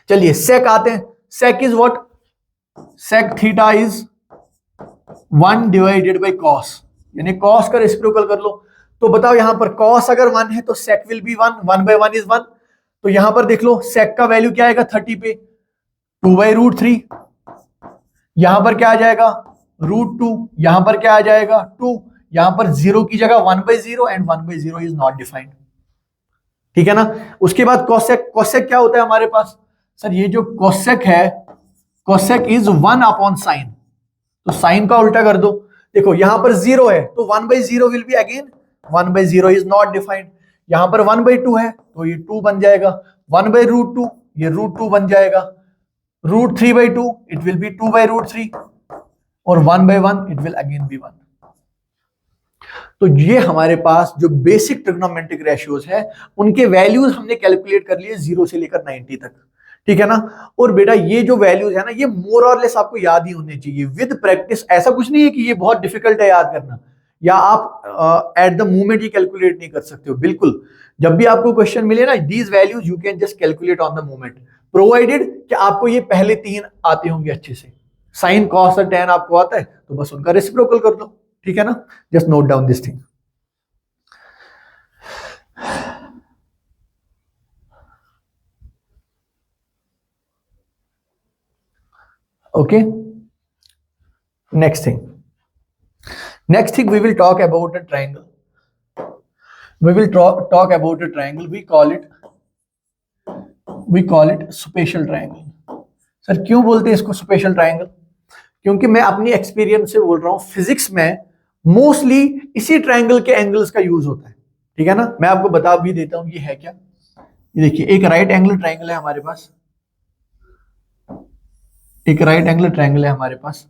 चलिए sec आते हैं, sec is what, sec theta is 1 divided by cos, यानी cos का रेसिप्रोकल कर लो, तो बताओ यहां पर cos अगर 1 है तो sec विल बी 1, 1/1 इज 1, तो यहां पर देख लो sec का वैल्यू क्या आएगा 30 पे 2/√3, यहां पर क्या आ जाएगा √2, यहां पर क्या आ जाएगा 2, यहां पर 0 की जगह 1/0, एंड 1/0 इज नॉट डिफाइंड, ठीक है ना। उसके बाद cosec, cosec क्या होता है हमारे पास, सर ये जो cosec है, cosec इज 1/sin, तो साइन का उल्टा कर दो, देखो यहां पर 0 है तो 1/0 will be again 1/0 is not defined, यहां पर 1/2 है तो ये 2 बन जाएगा, 1/√2 ये √2 बन जाएगा, √3/2 इट विल बी 2/√3, और 1/1 इट विल अगेन बी 1। तो ये हमारे पास जो बेसिक ट्रिग्नोमेट्रिक रेशियोज है उनके वैल्यूज हमने कैलकुलेट कर लिए 0 से लेकर 90 तक, ठीक है ना। और बेटा ये जो वैल्यूज है ना ये मोर और लेस आपको याद ही होने चाहिए विद प्रैक्टिस, ऐसा कुछ नहीं है कि ये बहुत डिफिकल्ट है याद करना, या आप एट द मोमेंट ये कैलकुलेट नहीं कर सकते हो, बिल्कुल जब भी आपको क्वेश्चन मिले ना these values you can just calculate on the moment, provided कि आपको ये पहले 3 आते होंगे अच्छे से, साइन कॉस और tan आपको आता है तो बस उनका रेसिप्रोकल कर दो, ठीक है ना। Just note down this thing. Okay, next thing we will talk about a triangle, we call it spatial triangle। Sir क्यों बोलते हैं इसको स्पेशल ट्रायंगल, क्योंकि मैं अपनी एक्सपीरियंस से बोल रहा हूं, फिजिक्स में मोस्टली इसी ट्रायंगल के एंगल्स का यूज होता है, ठीक है ना। मैं आपको बता भी देता हूं ये है क्या, ये देखिए एक राइट एंगल ट्रायंगल है हमारे पास, एक राइट एंगल ट्रायंगल है हमारे पास,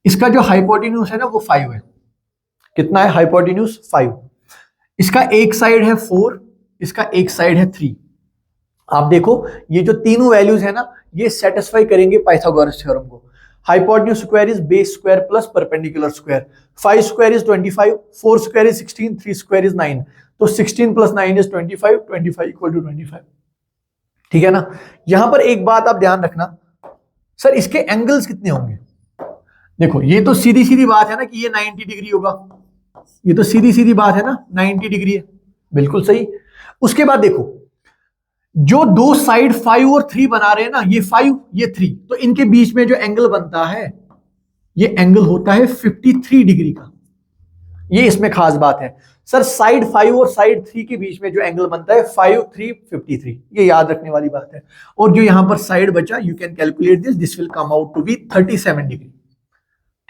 इसका जो हाइपोटेन्यूज है ना वो 5 है, कितना है हाइपोटेन्यूज 5, इसका एक साइड है 4, इसका एक साइड है 3। आप देखो ये जो तीनों वैल्यूज है ना ये सेटिस्फाई करेंगे पाइथागोरस थ्योरम को, hypotenuse square is base square plus perpendicular square, 5 square is 25, 4 square is 16, 3 square is 9, तो 16 + 9 इज 25, 25 = 25, ठीक है ना। यहां पर एक बात आप ध्यान रखना, सर इसके एंगल्स कितने होंगे, देखो ये तो सीधी सीधी बात है ना कि ये 90 डिग्री होगा, ये तो सीधी सीधी बात है ना 90 डिग्री है, बिल्कुल सही। उसके बाद देखो जो दो साइड 5 और 3 बना रहे हैं ना, ये 5 ये 3, तो इनके बीच में जो एंगल बनता है ये एंगल होता है 53 डिग्री का, ये इसमें खास बात है। सर साइड 5 और साइड 3 के बीच में जो एंगल बनता है 5 3 53, ये याद रखने वाली बात है। और जो यहां पर साइड बचा you can calculate this, this will come out to be 37 degree,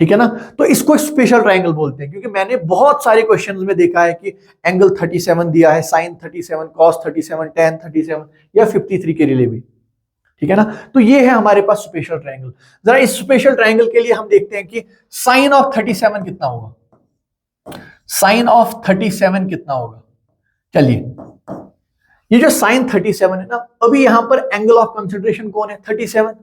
ठीक है ना। तो इसको स्पेशल ट्रायंगल बोलते हैं, क्योंकि मैंने बहुत सारे क्वेश्चंस में देखा है कि एंगल 37 दिया है, साइन 37, कॉस 37, टेन 37 या 53 के लिए भी, ठीक है ना। तो ये है हमारे पास स्पेशल ट्रायंगल। जरा इस स्पेशल ट्रायंगल के लिए हम देखते हैं कि साइन ऑफ 37 कितना होगा। साइन ऑफ 37 कितना होगा, चलिए ये जो साइन 37 है ना, अभी यहां पर एंगल ऑफ कंसिडरेशन कौन है 37,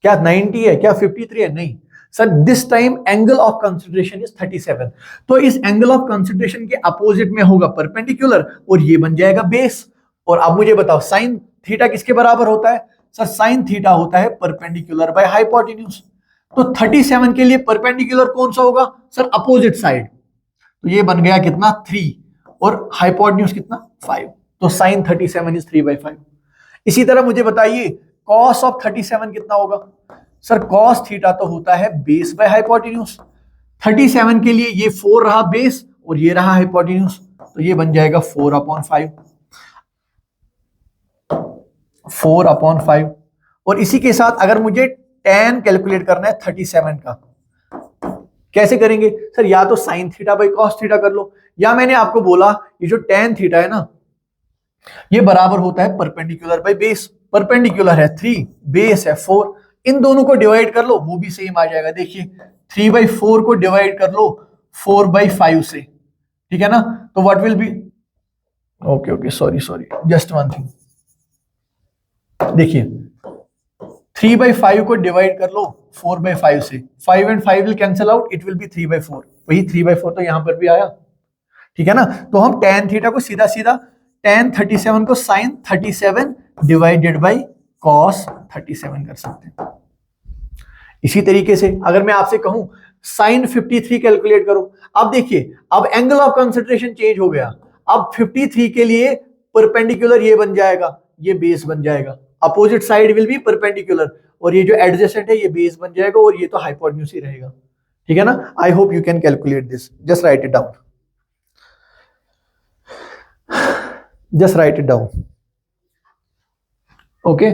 क्या 90 है, क्या 53 है, नहीं sir, this time angle of consideration is 37। तो इस एंगल ऑफ कंसिडरेशन के अपोजिट में होगा परपेंडिकुलर और ये बन जाएगा बेस। और अब मुझे बताओ साइन थीटा किसके बराबर होता है सर, साइन थीटा होता है परपेंडिकुलर बाय हाइपोटेन्यूज। तो 37 के लिए परपेंडिकुलर कौन सा होगा सर, अपोजिट साइड। तो ये बन गया कितना 3 और हाइपोटेन्यूज कितना 5, तो साइन 37 इज 3/5। इसी तरह मुझे बताइए कॉस ऑफ 37 कितना होगा सर, कॉस थीटा तो होता है बेस बाय हाइपोटेन्यूज। 37 के लिए ये 4 रहा बेस और ये रहा हाइपोटेन्यूज, तो ये बन जाएगा 4/5, 4/5। और इसी के साथ अगर मुझे tan कैलकुलेट करना है 37 का, कैसे करेंगे सर, या तो sign theta by cos theta कर लो, या मैंने आपको बोला ये जो tan थीटा है ना, ये बराबर होता है परपेंडिकुलर बाई बेस। परपेंडिकुलर है 3, बेस है 4, इन दोनों को डिवाइड कर लो, वो भी सेम आ जाएगा। देखिए 3/4 को डिवाइड कर लो 4/5 से, ठीक है ना। तो what will B, okay sorry just one thing, देखिए 3/5 को डिवाइड कर लो 4/5 से, 5 and 5 will cancel out, it will B 3/4, वही 3/4 तो यहां पर भी आया, ठीक है ना। तो हम tan थीटा को सीधा सीधा tan 37 को sin 37 डिवाइडेड बाई cos 37 कर सकते हैं। इसी तरीके से अगर मैं आपसे कहूं sin 53 कैलकुलेट करो, अब देखिए अब एंगल ऑफ कंसिडरेशन चेंज हो गया, अब 53 के लिए परपेंडिकुलर ये बन जाएगा, ये बेस बन जाएगा, opposite side will be perpendicular, और ये जो एडजेसेंट है ये बेस बन जाएगा और ये तो हाइपोटेन्यूज ही रहेगा, ठीक है ना। I hope you can calculate this, just write it down, just write it down, okay।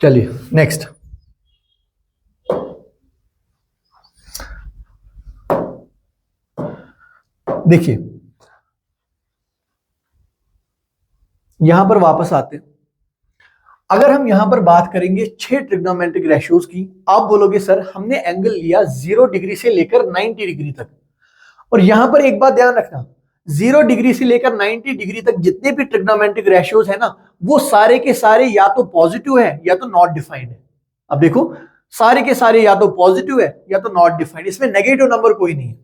चलिए नेक्स्ट, देखिए यहां पर वापस आते हैं। अगर हम यहां पर बात करेंगे 6 ट्रिग्नोमेट्रिक रेशियोज की, आप बोलोगे सर हमने एंगल लिया 0 डिग्री से लेकर 90 डिग्री तक, और यहां पर एक बात ध्यान रखना, 0 डिग्री से लेकर 90 डिग्री तक जितने भी ट्रिग्नोमेट्रिक रेशियोज है ना, वो सारे के सारे या तो पॉजिटिव है या तो नॉट डिफाइंड है। अब देखो सारे के सारे या तो पॉजिटिव है या तो नॉट डिफाइंड, इसमें नेगेटिव नंबर कोई नहीं है,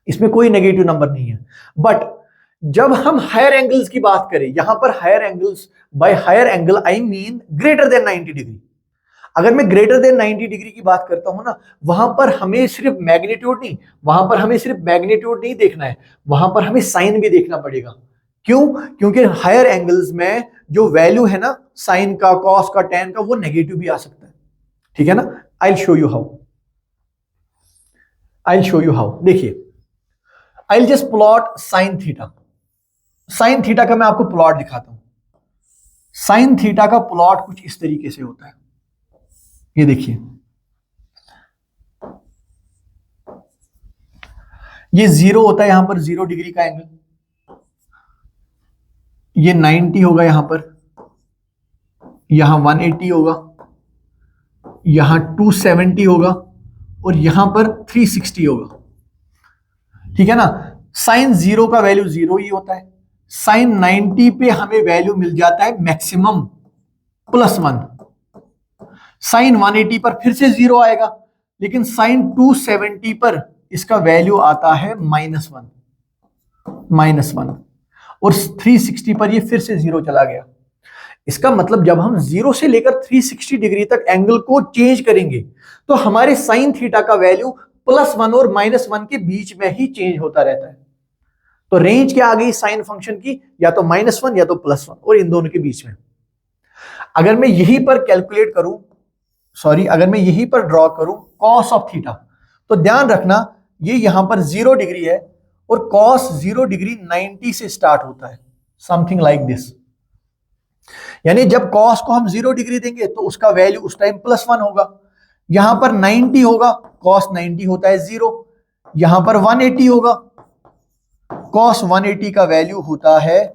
इसमें कोई नेगेटिव नंबर नहीं है। बट जब हम हायर एंगल्स की बात करें, यहां पर higher angles, by higher angle I mean greater than 90 degree. अगर मैं ग्रेटर देन 90 डिग्री की बात करता हूं ना, वहां पर हमें सिर्फ मैग्नीट्यूड नहीं, वहां पर हमें सिर्फ मैग्नीट्यूड नहीं देखना है, वहां पर हमें साइन भी देखना पड़ेगा। क्यों, क्योंकि हायर एंगल्स में जो वैल्यू है ना साइन का, कॉस का, टेन का, वो नेगेटिव भी आ सकता है, ठीक है ना। I will show you how, देखिए I will just plot sine theta. Sine theta का मैं आपको प्लॉट दिखाता हूं। साइन थीटा का प्लॉट कुछ इस तरीके से होता है, ये देखिए, ये 0 होता है यहां पर 0 डिग्री का एंगल, ये 90 होगा यहां पर, यहां 180 होगा, यहां 270 होगा और यहां पर 360 होगा, ठीक है ना। साइन 0 का वैल्यू 0 ही होता है, साइन 90 पे हमें वैल्यू मिल जाता है मैक्सिमम +1, साइन 180 पर फिर से 0 आएगा, लेकिन साइन 270 पर इसका वैल्यू आता है -1, और 360 पर ये फिर से 0 चला गया। इसका मतलब जब हम 0 से लेकर 360 डिग्री तक एंगल को चेंज करेंगे तो हमारे साइन थीटा का वैल्यू +1 और -1 के बीच में ही चेंज होता रहता है। तो रेंज क्या आ गई साइन फंक्शन की, या तो -1 या तो +1, और इन दोनों के बीच में। अगर मैं यहीं पर कैलकुलेट करूं, अगर मैं यहीं पर ड्रॉ करूं कॉस ऑफ थीटा, तो ध्यान रखना ये यहां पर 0 डिग्री है और कॉस 0 डिग्री 90 से स्टार्ट होता है, समथिंग लाइक दिस। यानी जब कॉस को हम 0 डिग्री देंगे तो उसका वैल्यू उस टाइम +1 होगा। यहां पर 90 होगा, कॉस 90 होता है 0। यहां पर 180 होगा, कॉस 180 का वैल्यू होता है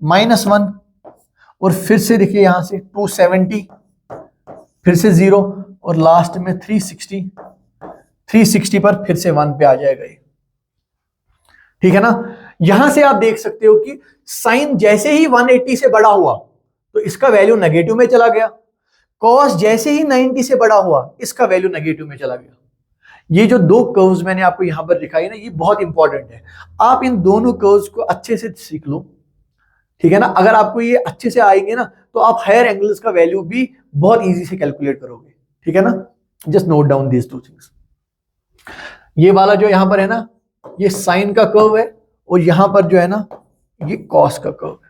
-1। और फिर से देखिए यहां से 270, फिर से 0, और लास्ट में 360 पर फिर से 1 पे आ जाएगा ये। ठीक है ना। यहां से आप देख सकते हो कि साइन जैसे ही 180 से बड़ा हुआ तो इसका वैल्यू नेगेटिव में चला गया, कॉस जैसे ही 90 से बड़ा हुआ इसका वैल्यू नेगेटिव में चला गया। ये जो दो कर्व्स मैंने आपको यहां पर दिखाई ना, ये बहुत इंपॉर्टेंट है। आप इन दोनों कर्व्स को अच्छे से सीख लो, ठीक है ना। अगर आपको ये अच्छे से आएंगे ना तो आप हायर एंगल्स का वैल्यू भी बहुत इजी से कैलकुलेट करोगे, ठीक है ना। Just note down these two things. ये वाला जो यहां पर है ना, ये साइन का कर्व है, और यहां पर जो है ना ये कॉस का कर्व है।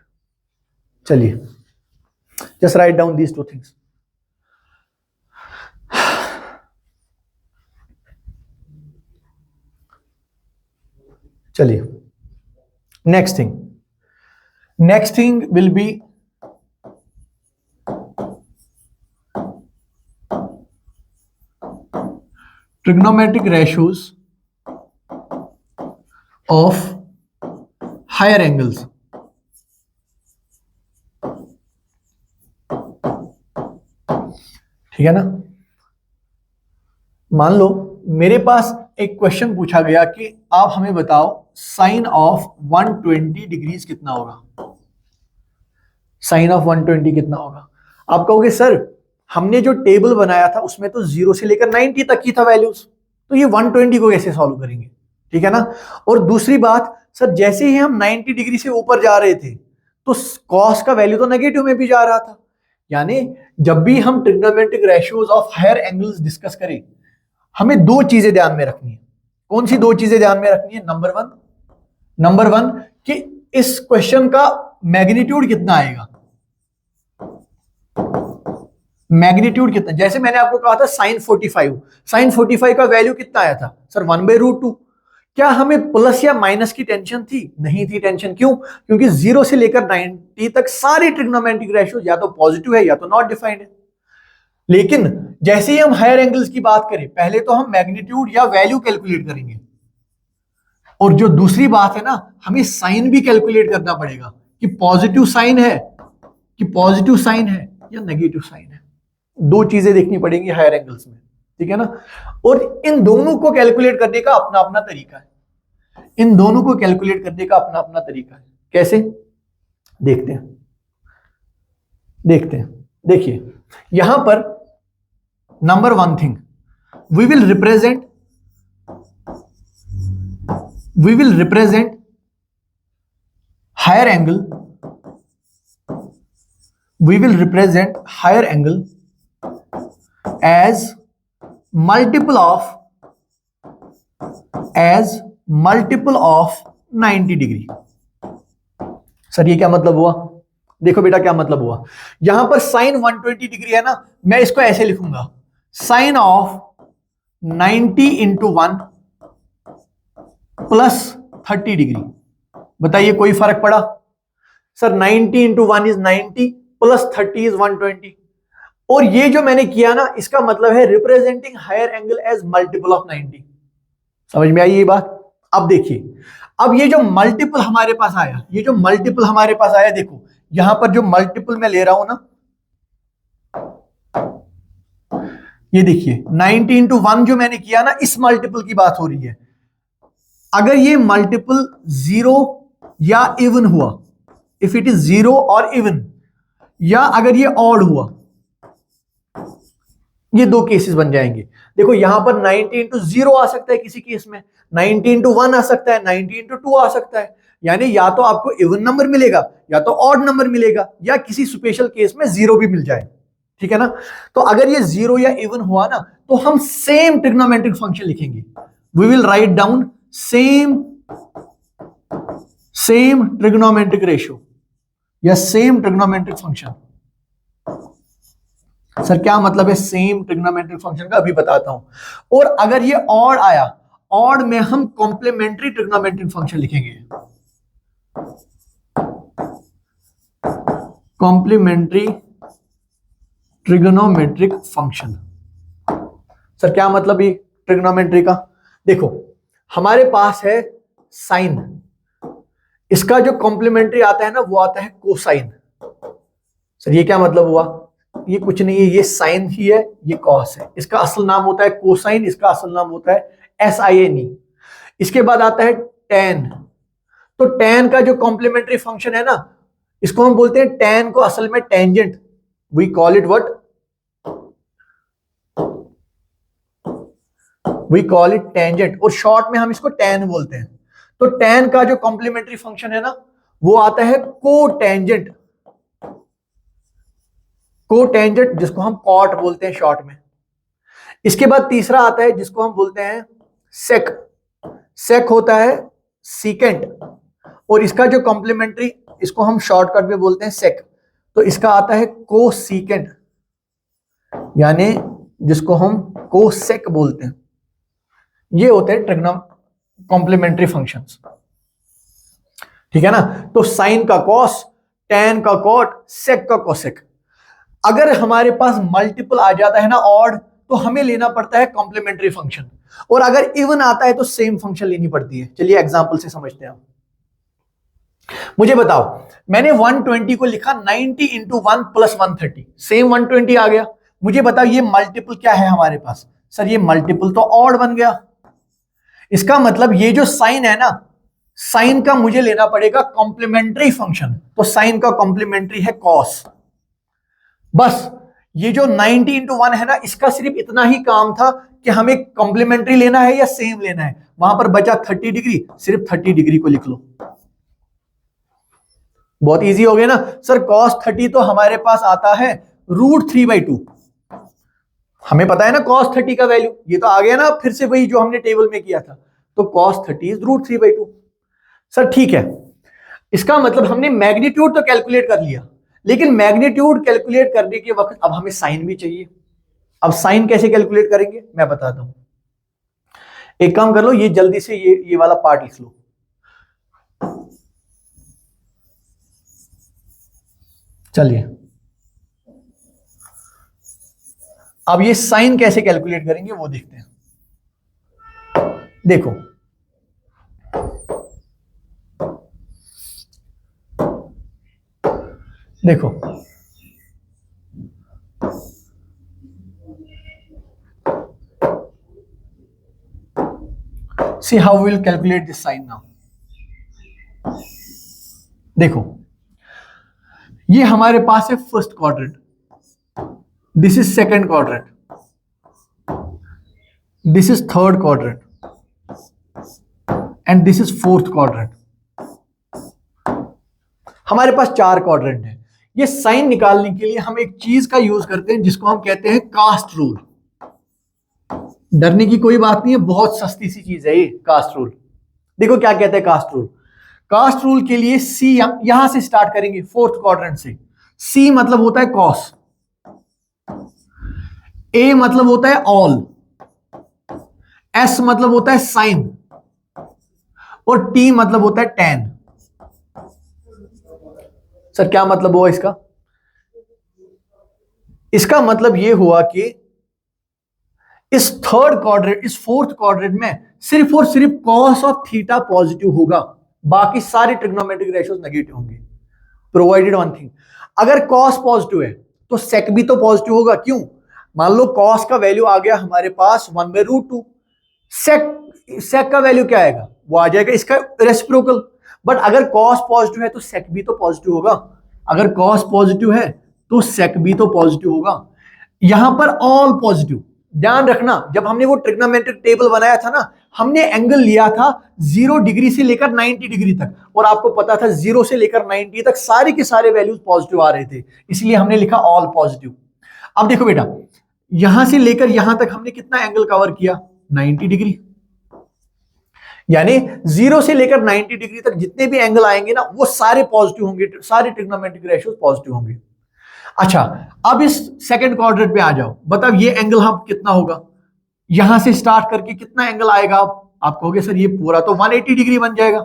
चलिए just write down these two things. चलिए next thing will be trigonometric ratios of higher angles। ठीक है ना। मान लो मेरे पास एक क्वेश्चन पूछा गया कि आप हमें बताओ साइन ऑफ 120 डिग्रीज कितना होगा। साइन ऑफ 120 कितना होगा। आप कहोगे सर हमने जो टेबल बनाया था उसमें तो 0 से लेकर 90 तक ही था वैल्यूज, तो ये 120 को कैसे सॉल्व करेंगे। ठीक है ना। और दूसरी बात, सर जैसे ही हम 90 डिग्री से ऊपर जा रहे थे तो कॉस का वैल्यू तो नेगेटिव में भी जा रहा था। यानी जब भी हम trigonometric ratios of higher angles discuss करें, हमें दो चीजें ध्यान में रखनी है। कौन सी दो चीजें ध्यान में रखनी है। नंबर वन कि इस क्वेश्चन का मैग्नीट्यूड कितना आएगा। मैग्नीट्यूड कितना, जैसे मैंने आपको कहा था साइन 45 का वैल्यू कितना आया था सर 1/√2। क्या हमें प्लस या माइनस की टेंशन थी। नहीं थी टेंशन। क्यों। क्योंकि 0 से लेकर 90 तक सारे ट्रिग्नोमेट्रिक रेशियो या तो पॉजिटिव है या तो नॉट डिफाइंड है। लेकिन जैसे ही हम हायर एंगल्स की बात करें, पहले तो हम मैग्नीट्यूड या वैल्यू कैलकुलेट करेंगे, और जो दूसरी बात है ना, हमें साइन भी कैलकुलेट करना पड़ेगा कि पॉजिटिव साइन है या नेगेटिव साइन है। दो चीजें देखनी पड़ेंगी हायर एंगल्स में, ठीक है ना। और इन दोनों को कैलकुलेट करने का अपना अपना तरीका है। कैसे देखते हैं। देखिए यहां पर number one thing, we will represent higher angle as multiple of 90 degree. Sir ये क्या मतलब हुआ। देखो बेटा क्या मतलब हुआ। यहां पर साइन 120 डिग्री है ना, मैं इसको ऐसे लिखूंगा, साइन ऑफ 90 × 1 + 30 डिग्री। बताइए कोई फर्क पड़ा। Sir 90 × 1 is 90 + 30 is 120। और ये जो मैंने किया ना, इसका मतलब है representing higher angle as multiple of 90। समझ में आई ये बात। अब देखिए, अब ये जो मल्टीपल हमारे पास आया, देखो यहां पर जो मल्टीपल मैं ले रहा हूं ना, ये देखिए 90 × 1 जो मैंने किया ना, इस मल्टीपल की बात हो रही है। अगर ये मल्टीपल 0 या इवन हुआ, इफ इट इज 0 और इवन, या अगर ये ऑड हुआ, ये दो केसेस बन जाएंगे। देखो यहां पर 90 × 0 आ सकता है किसी केस में, 90 × 1 आ सकता है, 90 × 2 आ सकता है। यानी या तो आपको इवन नंबर मिलेगा या तो ऑड नंबर मिलेगा, या किसी स्पेशल केस में 0 भी मिल जाए। ठीक है ना। तो अगर ये 0 या इवन हुआ ना, तो हम सेम ट्रिग्नोमेट्रिक फंक्शन लिखेंगे। We will write down same trigonometric ratio या सेम ट्रिग्नोमेट्रिक फंक्शन। सर क्या मतलब है सेम ट्रिग्नोमेट्रिक फंक्शन का, अभी बताता हूं। और अगर ये ऑड आया, ऑड में हम कॉम्प्लीमेंट्री ट्रिग्नोमेट्रिक फंक्शन लिखेंगे। Complementary trigonometric function. सर क्या मतलब ये ट्रिग्नोमेट्री का? देखो हमारे पास है साइन, इसका जो कॉम्प्लीमेंट्री आता है ना वो आता है कोसाइन। सर ये क्या मतलब हुआ? ये कुछ नहीं है, ये साइन ही है, ये कॉस है। इसका असल नाम होता है कोसाइन, इसका असल नाम होता है SINE। इसके बाद आता है टेन। तो टेन का जो कॉम्प्लीमेंट्री फंक्शन है ना, इसको हम बोलते हैं टेन को असल में tangent. We call it what? We call it tangent, और शॉर्ट में हम इसको टेन बोलते हैं। तो टेन का जो कॉम्प्लीमेंट्री फंक्शन है ना वो आता है कोटेंजेंट। कोटेंजेंट जिसको हम कॉट बोलते हैं शॉर्ट में। इसके बाद तीसरा आता है जिसको हम बोलते हैं सेक। सेक होता है सीकेंट, और इसका जो कॉम्प्लीमेंट्री, इसको हम शॉर्टकट में बोलते हैं सेक। तो इसका आता है कोसीकेंट, यानी जिसको हम कोसेक बोलते हैं। ये होते हैं ट्रिग्नो कॉम्प्लीमेंट्री फंक्शंस, ठीक है ना। तो साइन का कॉस, टेन का कॉट, सेक का कोसेक। अगर हमारे पास मल्टीपल आ जाता है ना ऑड, तो हमें लेना पड़ता है कॉम्प्लीमेंट्री फंक्शन, और अगर इवन आता है तो सेम फंक्शन लेनी पड़ती है। चलिए एग्जांपल से समझते हैं। मुझे बताओ, मैंने 120 को लिखा 90 इंटू 1 प्लस 130, सेम 120 आ गया। मुझे बताओ ये मल्टीपल क्या है हमारे पास? सर ये मल्टीपल तो ऑड बन गया। इसका मतलब ये जो साइन है ना, साइन का मुझे लेना पड़ेगा कॉम्प्लीमेंट्री फंक्शन। तो साइन का कॉम्प्लीमेंट्री है कॉस। बस ये जो 90 इंटू 1 है ना, इसका सिर्फ इतना ही काम था कि हमें कॉम्प्लीमेंट्री लेना है या सेम लेना है। वहां पर बचा 30 डिग्री, सिर्फ 30 डिग्री को लिख लो। बहुत इजी हो गया ना। सर cos 30 तो हमारे पास आता है √3/2। हमें पता है ना cos 30 का वैल्यू, ये तो आ गया ना फिर से वही जो हमने टेबल में किया था। तो cos 30 इज √3/2। सर ठीक है, इसका मतलब हमने मैग्नीट्यूड तो कैलकुलेट कर लिया, लेकिन मैग्नीट्यूड कैलकुलेट करने के वक्त अब हमें साइन भी चाहिए। अब साइन कैसे कैलकुलेट करेंगे मैं बताता हूं। एक काम कर लो, ये जल्दी से ये वाला पार्ट लिख लो। चलिए अब ये साइन कैसे कैलकुलेट करेंगे वो देखते हैं। देखो देखो see how we will calculate this sine now। देखो ये हमारे पास है first quadrant, this is second quadrant, this is third quadrant, and this is fourth quadrant. हमारे पास 4 क्वाड्रेंट है। ये साइन निकालने के लिए हम एक चीज का यूज करते हैं जिसको हम कहते हैं कास्ट रूल। डरने की कोई बात नहीं है, बहुत सस्ती सी चीज है ये कास्ट रूल। देखो क्या कहते हैं कास्ट रूल। कास्ट रूल के लिए सी, यहां से स्टार्ट करेंगे फोर्थ क्वाड्रेंट से। सी मतलब होता है कॉस, ए मतलब होता है ऑल, एस मतलब होता है साइन, और टी मतलब होता है टेन। सर क्या मतलब हुआ इसका? इसका मतलब यह हुआ कि इस थर्ड क्वाड्रेंट, इस फोर्थ क्वाड्रेंट में सिर्फ और सिर्फ कॉस ऑफ थीटा पॉजिटिव होगा, बाकी सारे ट्रिग्नोमेट्रिक रेशियोज नेगेटिव होंगे, प्रोवाइडेड वन थिंग। अगर कॉस पॉजिटिव है तो सेक भी तो पॉजिटिव होगा। क्यों? मान लो कॉस का वैल्यू आ गया हमारे पास 1/√2, सेक का वैल्यू क्या आएगा? वो आ जाएगा इसका रेसिप्रोकल। बट अगर कॉस पॉजिटिव है तो सेक भी तो पॉजिटिव होगा। अगर कॉस पॉजिटिव है तो सेक भी तो पॉजिटिव होगा। यहां पर ऑल पॉजिटिव। ध्यान रखना, जब हमने वो ट्रिग्नोमेट्रिक टेबल बनाया था ना, हमने एंगल लिया था 0 डिग्री से लेकर 90 डिग्री तक, और आपको पता था 0 से लेकर 90 तक सारे के सारे वैल्यूज पॉजिटिव आ रहे थे, इसलिए हमने लिखा ऑल पॉजिटिव। अब देखो बेटा, यहां से लेकर यहां तक हमने कितना एंगल कवर किया? 90 डिग्री। यानी 0 से लेकर 90 डिग्री तक जितने भी एंगल आएंगे ना, वो सारे पॉजिटिव होंगे, सारे ट्रिग्नोमेट्रिक रेशियोज पॉजिटिव होंगे। अच्छा, अब इस सेकंड क्वाड्रेंट पे आ जाओ, बताओ ये एंगल हम कितना होगा? यहां से स्टार्ट करके कितना एंगल आएगा? आप कहोगे सर ये पूरा तो 180 डिग्री बन जाएगा।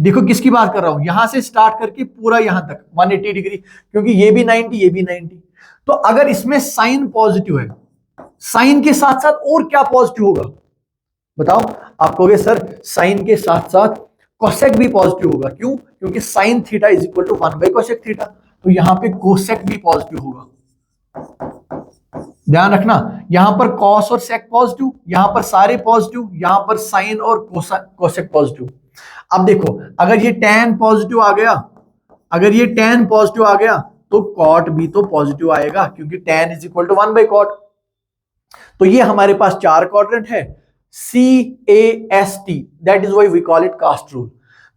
देखो किसकी बात कर रहा हूं, यहां से स्टार्ट करके पूरा यहां तक 180 डिग्री, क्योंकि ये भी 90 ये भी 90। तो अगर इसमें साइन पॉजिटिव है, साइन के साथ साथ और क्या पॉजिटिव होगा बताओ? आप कहोगे सर साइन के साथ साथ कोसेक भी पॉजिटिव होगा। क्यों? क्योंकि sine theta is equal to 1 by cosec theta, तो यहां पे कोसेक भी पॉजिटिव होगा। ध्यान रखना, यहां पर कॉस और सेक पॉजिटिव, यहां पर सारे पॉजिटिव, यहां पर साइन और कोसेक पॉजिटिव। अब देखो अगर ये tan पॉजिटिव आ गया, अगर ये tan पॉजिटिव आ गया तो कॉट भी तो पॉजिटिव आएगा, क्योंकि tan is equal to 1 by cot. तो ये हमारे पास चार क्वाड्रेंट है, CAST, that is why we call it cast rule.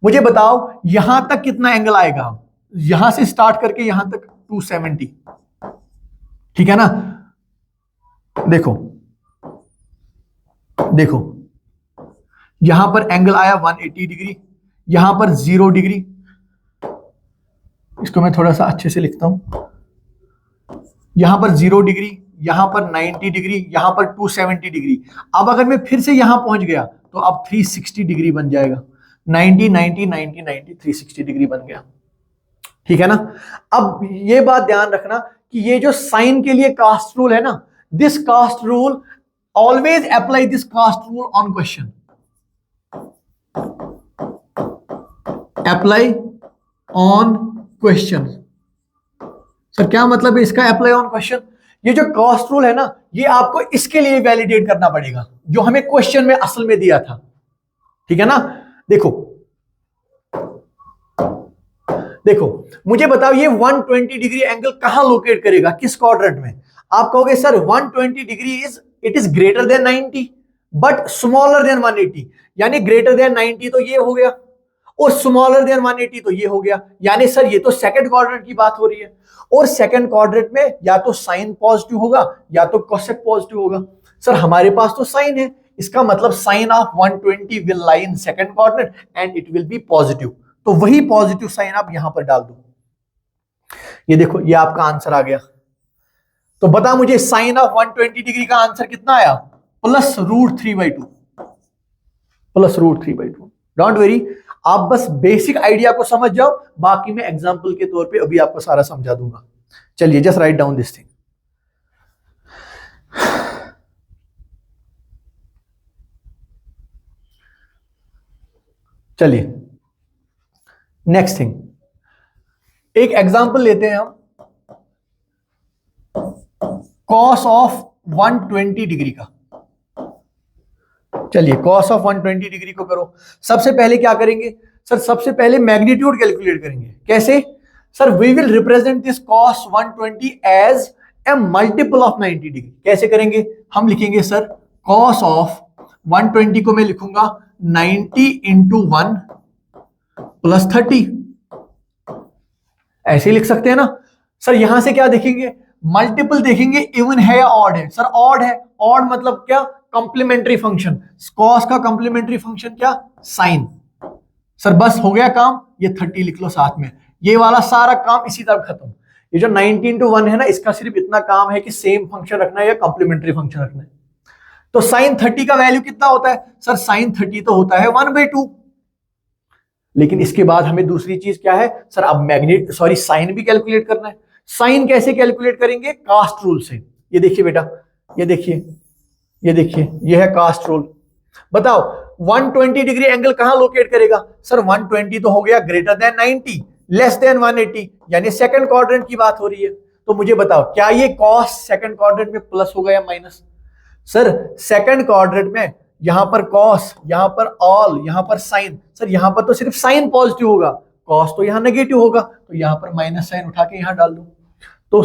मुझे बताओ यहां तक कितना एंगल आएगा, यहां से स्टार्ट करके यहां तक 270, ठीक है ना? देखो देखो यहां पर एंगल आया 180 डिग्री, यहां पर 0 डिग्री, इसको मैं थोड़ा सा अच्छे से लिखता हूं, यहां पर 0 डिग्री, यहां पर 90 डिग्री, यहां पर 270 डिग्री। अब अगर मैं फिर से यहां पहुंच गया तो अब 360 डिग्री बन जाएगा, 90 90 90 90 360 डिग्री बन गया, ठीक है ना? अब ये बात ध्यान रखना कि ये जो साइन के लिए कास्ट रूल है ना, this cast rule always apply this cast rule on question, apply on question. Sir क्या मतलब है इसका अप्लाई ऑन क्वेश्चन? ये जो कास्ट रूल है ना, ये आपको इसके लिए वैलिडेट करना पड़ेगा जो हमें क्वेश्चन में असल में दिया था, ठीक है ना? देखो देखो मुझे बताओ ये 120 डिग्री एंगल कहां लोकेट करेगा, किस क्वाड्रेंट में? आप कहोगे sir 120 degree it is greater than 90 but smaller than 180, यानी ग्रेटर देन 90 तो ये हो गया और स्मॉलर देन 180 तो ये हो गया, यानी सर ये तो सेकंड क्वाड्रेंट की बात हो रही है, और सेकंड क्वाड्रेंट में या तो साइन पॉजिटिव होगा या तो कोसेक पॉजिटिव होगा। सर हमारे पास तो साइन है, इसका मतलब sine of 120 will lie in second quadrant and it will be positive, तो वही पॉजिटिव साइन आप यहां पर डाल दो। ये देखो ये आपका आंसर आ गया। तो बता मुझे साइन ऑफ 120 डिग्री का आंसर कितना आया? +√3/2, +√3/2। डोंट वेरी, आप बस बेसिक आइडिया को समझ जाओ, बाकी मैं एग्जांपल के तौर पे अभी आपको सारा समझा दूंगा। चलिए just write down this thing. चलिए नेक्स्ट थिंग, एक एग्जांपल लेते हैं हम, कॉस ऑफ 120 डिग्री का। चलिए कॉस ऑफ 120 डिग्री को करो। सबसे पहले क्या करेंगे सर? सबसे पहले मैग्नीट्यूड कैलकुलेट करेंगे। कैसे? Sir we will represent this cos 120 as a multiple of 90 degree. कैसे करेंगे? हम लिखेंगे सर कॉस ऑफ 120 को मैं लिखूंगा 90 इंटू 1 प्लस 30, ऐसे लिख सकते हैं ना? सर यहां से क्या देखेंगे? मल्टीपल देखेंगे, इवन है या ऑड है? सर ऑड है। ऑड मतलब क्या? Complementary function. कॉस का कॉम्प्लीमेंट्री फंक्शन क्या? साइन। सर बस हो गया काम, ये 30 लिख लो साथ में, ये वाला सारा काम इसी तरह खत्म। ये जो 90 इंटू 1 है ना, इसका सिर्फ इतना काम है कि सेम फंक्शन रखना है या कॉम्प्लीमेंट्री फंक्शन रखना है। तो साइन 30 का वैल्यू कितना होता है? सर साइन 30 तो होता है 1/2। लेकिन इसके बाद हमें दूसरी चीज क्या है? सर अब साइन भी कैलकुलेट करना है। साइन कैसे कैलकुलेट करेंगे? कास्ट रूल से। ये देखिए बेटा, ये देखिए, ये देखिए, ये है कास्ट रूल। बताओ 120 डिग्री एंगल कहां लोकेट करेगा? सर 120 तो हो गया ग्रेटर देन 90 लेस देन 180, यानी सेकंड क्वाड्रेंट की बात हो रही है। तो मुझे बताओ क्या ये कॉस सेकंड क्वाड्रेंट में प्लस होगा या माइनस? सर सेकंड क्वाड्रेंट में यहां पर कॉस, यहां पर ऑल, यहां पर साइन। सर यहां पर तो सिर्फ साइन पॉजिटिव होगा, कॉस तो यहां नेगेटिव होगा, तो यहां पर माइनस साइन उठा के यहां डाल दो। तो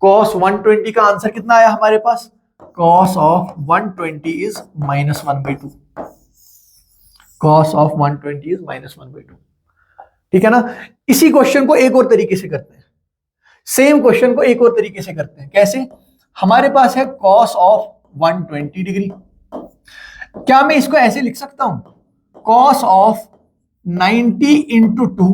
कॉस 120 का आंसर कितना आया हमारे पास? Cos of 120 is -1/2। Cos of 120 is -1/2, ठीक है ना? इसी क्वेश्चन को एक और तरीके से करते हैं, सेम क्वेश्चन को एक और तरीके से करते हैं। कैसे? हमारे पास है कॉस ऑफ 120 डिग्री। क्या मैं इसको ऐसे लिख सकता हूं? Cos of 90 into 2।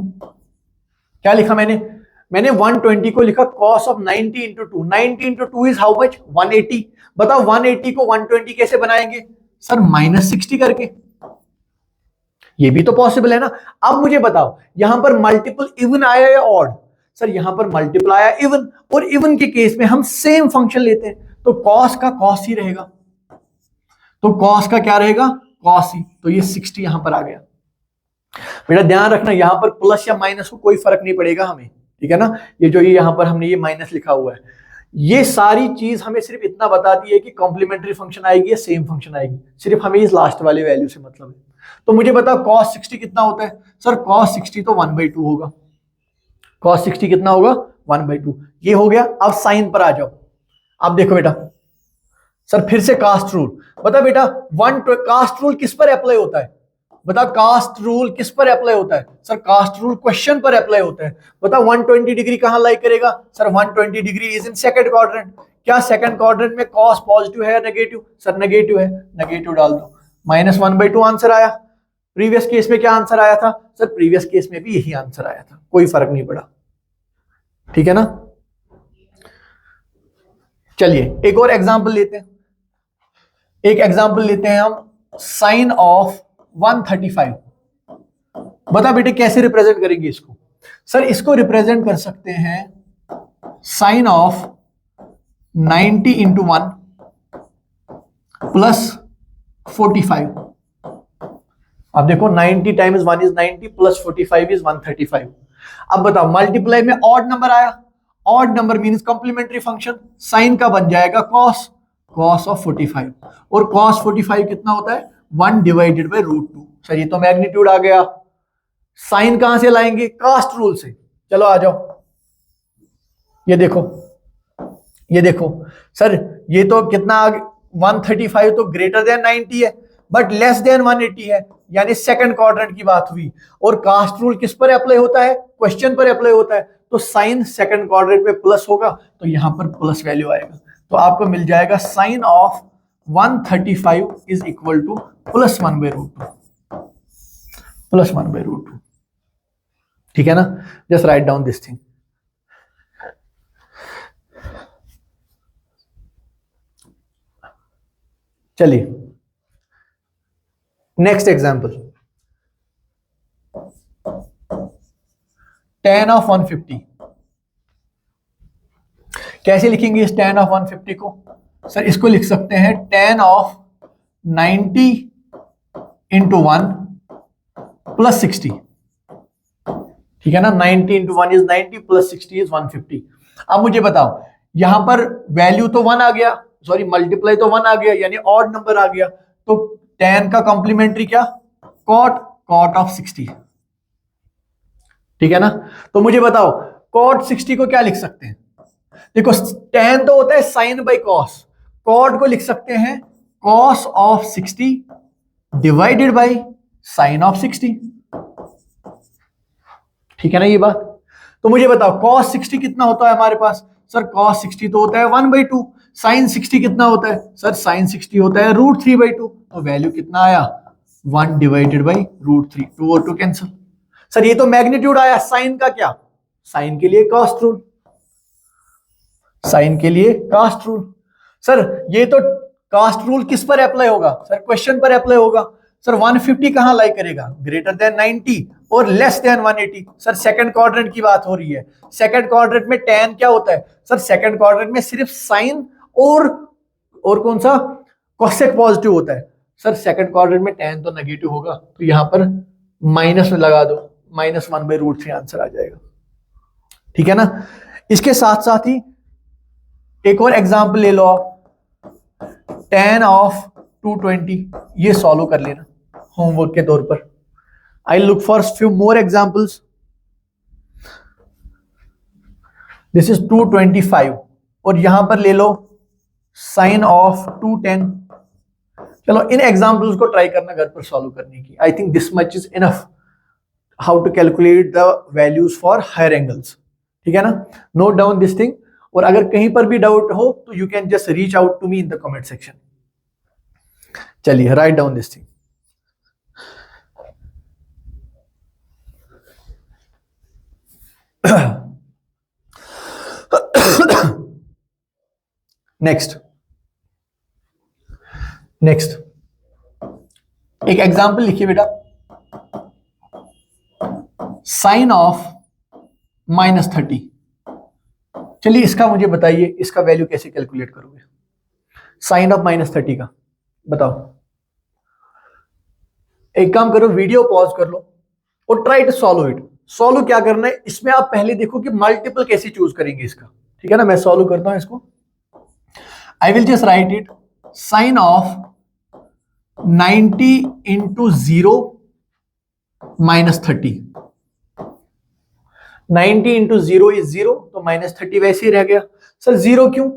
क्या लिखा मैंने 120 को लिखा cos of 90 into 2। 90 into 2 is how much? 180। बताओ 180 को 120 कैसे बनाएंगे? सर -60 करके, ये भी तो पॉसिबल है ना। अब मुझे बताओ यहां पर मल्टीपल इवन आया या ऑड? सर यहां पर मल्टीपल आया इवन, और इवन के केस में हम सेम फंक्शन लेते हैं, तो कॉस का कॉस ही रहेगा। तो कॉस का क्या रहेगा? कॉस ही। तो ये 60 यहां पर आ गया। बेटा ध्यान रखना, यहां पर प्लस या माइनस को कोई फर्क नहीं पड़ेगा हमें, ठीक है ना। ये जो ये यहां पर हमने ये माइनस लिखा हुआ है, ये सारी चीज हमें सिर्फ इतना बताती है कि कॉम्प्लीमेंट्री फंक्शन आएगी या सेम फंक्शन आएगी, सिर्फ हमें इस लास्ट वाले वैल्यू से मतलब है। तो मुझे बताओ cos 60 कितना होता है? सर cos 60 तो 1/2 होगा। cos 60 कितना होगा? 1/2। ये हो गया। अब साइन पर आ जाओ। अब देखो बेटा, सर फिर से कास्ट रूल। बता बेटा कास्ट रूल किस पर अप्लाई होता है? बता कास्ट रूल किस पर अप्लाई होता है? सर कास्ट रूल क्वेश्चन पर अप्लाई होता है। बता 120 डिग्री कहां लाई करेगा? Sir 120 degree is in second quadrant. क्या सेकंड क्वाड्रेंट में कॉस पॉजिटिव है या नेगेटिव? सर नेगेटिव है, नेगेटिव डाल दो। -1/2 आंसर आया। प्रीवियस केस में क्या आंसर आया था? सर प्रीवियस केस में भी यही आंसर आया था, कोई फर्क नहीं पड़ा, ठीक है ना। चलिए एक और एग्जांपल लेते हैं। एक एग्जांपल लेते हैं हम, साइन ऑफ 135। बता बेटे कैसे रिप्रेजेंट करेंगे इसको? सर इसको रिप्रेजेंट कर सकते हैं साइन ऑफ 90 इंटू 1 प्लस 45। अब देखो 90 टाइम्स 1 इज 90 प्लस 45 इज 135। अब बताओ मल्टीप्लाई में ऑड नंबर आया, odd number means complementary function, sine का बन जाएगा कॉस, कॉस ऑफ 45। और कॉस 45 कितना होता है? 1 डिवाइडेड बाय √2। सर ये तो मैग्नीट्यूड आ गया। साइन कहां से लाएंगे? कास्ट रूल से। चलो आ जाओ, ये देखो, ये देखो सर, ये तो कितना 135 तो ग्रेटर देन 90 है, बट लेस देन 180 है, यानी सेकंड क्वाड्रेंट की बात हुई। और कास्ट रूल किस पर अप्लाई होता है? क्वेश्चन पर अप्लाई होता है। तो साइन सेकंड क्वाड्रेंट में प्लस होगा, तो यहां पर प्लस वैल्यू आएगा। तो आपको मिल जाएगा sine of 135 is equal to +1/√2, +1/√2, ठीक है ना। Just write down this thing. चलिए नेक्स्ट एग्जांपल, tan ऑफ 150। कैसे लिखेंगे इस tan ऑफ 150 को? सर इसको लिख सकते हैं tan ऑफ 90 इंटू 1 प्लस 60, ठीक है ना। 90 इंटू 1 इज 90 प्लस 60 इज 150। अब मुझे बताओ यहां पर वैल्यू तो 1 आ गया, सॉरी मल्टीप्लाई तो 1 आ गया, यानी ऑड नंबर आ गया। तो tan का कॉम्प्लीमेंट्री क्या? cot, cot ऑफ 60, ठीक है ना। तो मुझे बताओ cot 60 को क्या लिख सकते हैं? देखो tan तो होता है साइन बाई कॉस, cot को लिख सकते हैं cos of 60 divided by sine of 60, ठीक है ना ये बात। तो मुझे बताओ cos 60 कितना होता है हमारे पास? सर cos 60 तो होता है 1/2। साइन 60 कितना होता है? सर साइन 60 होता है √3/2। तो वैल्यू कितना आया? 1 डिवाइडेड बाई √3, 2 और 2 कैंसिल। सर ये तो मैग्नीट्यूड आया, साइन का क्या? साइन के लिए कास्ट रूल, साइन के लिए कास्ट रूल। सर ये तो कास्ट रूल किस पर अप्लाई होगा? सर क्वेश्चन पर अप्लाई होगा। सर 150 कहां लाई करेगा? ग्रेटर देन 90 और less than 180। Sir second quadrant की बात हो रही है, सेकंड क्वाड्रेंट में tan क्या होता है? सर सेकंड क्वाड्रेंट में सिर्फ साइन और कौन सा कोसेक पॉजिटिव होता है। सर सेकंड क्वाड्रेंट में tan तो नेगेटिव होगा, तो यहां पर माइनस में लगा दो, -1/√3 आंसर आ जाएगा, ठीक है ना। इसके साथ साथ ही एक और एग्जांपल ले लो आप, tan ऑफ 220। ये सॉल्व कर लेना होमवर्क के तौर पर। I look for few more examples. This is 225 और यहां पर ले लो साइन ऑफ 210। चलो इन एग्जांपल्स को ट्राई करना घर पर सॉल्व करने की। I think this much is enough how to calculate the values for higher angles, ठीक है ना। नोट डाउन दिस थिंग, और अगर कहीं पर भी डाउट हो तो you can just reach out to me in the comment section. चलिए write down this thing. Next एक एग्जांपल लिखिए बेटा, साइन ऑफ -30। चलिए इसका मुझे बताइए, इसका वैल्यू कैसे कैलकुलेट करोगे? साइन ऑफ -30 का बताओ। एक काम करो, वीडियो पॉज कर लो और try to solve it. Solve क्या करना है इसमें, आप पहले देखो कि मल्टीपल कैसे चूज करेंगे इसका। ठीक है ना, मैं सॉल्व करता हूं इसको। I will just write it, sine of 90 into 0 -30। 90 into 0 is 0, तो -30 वैसे ही रह गया। सर 0 क्यों?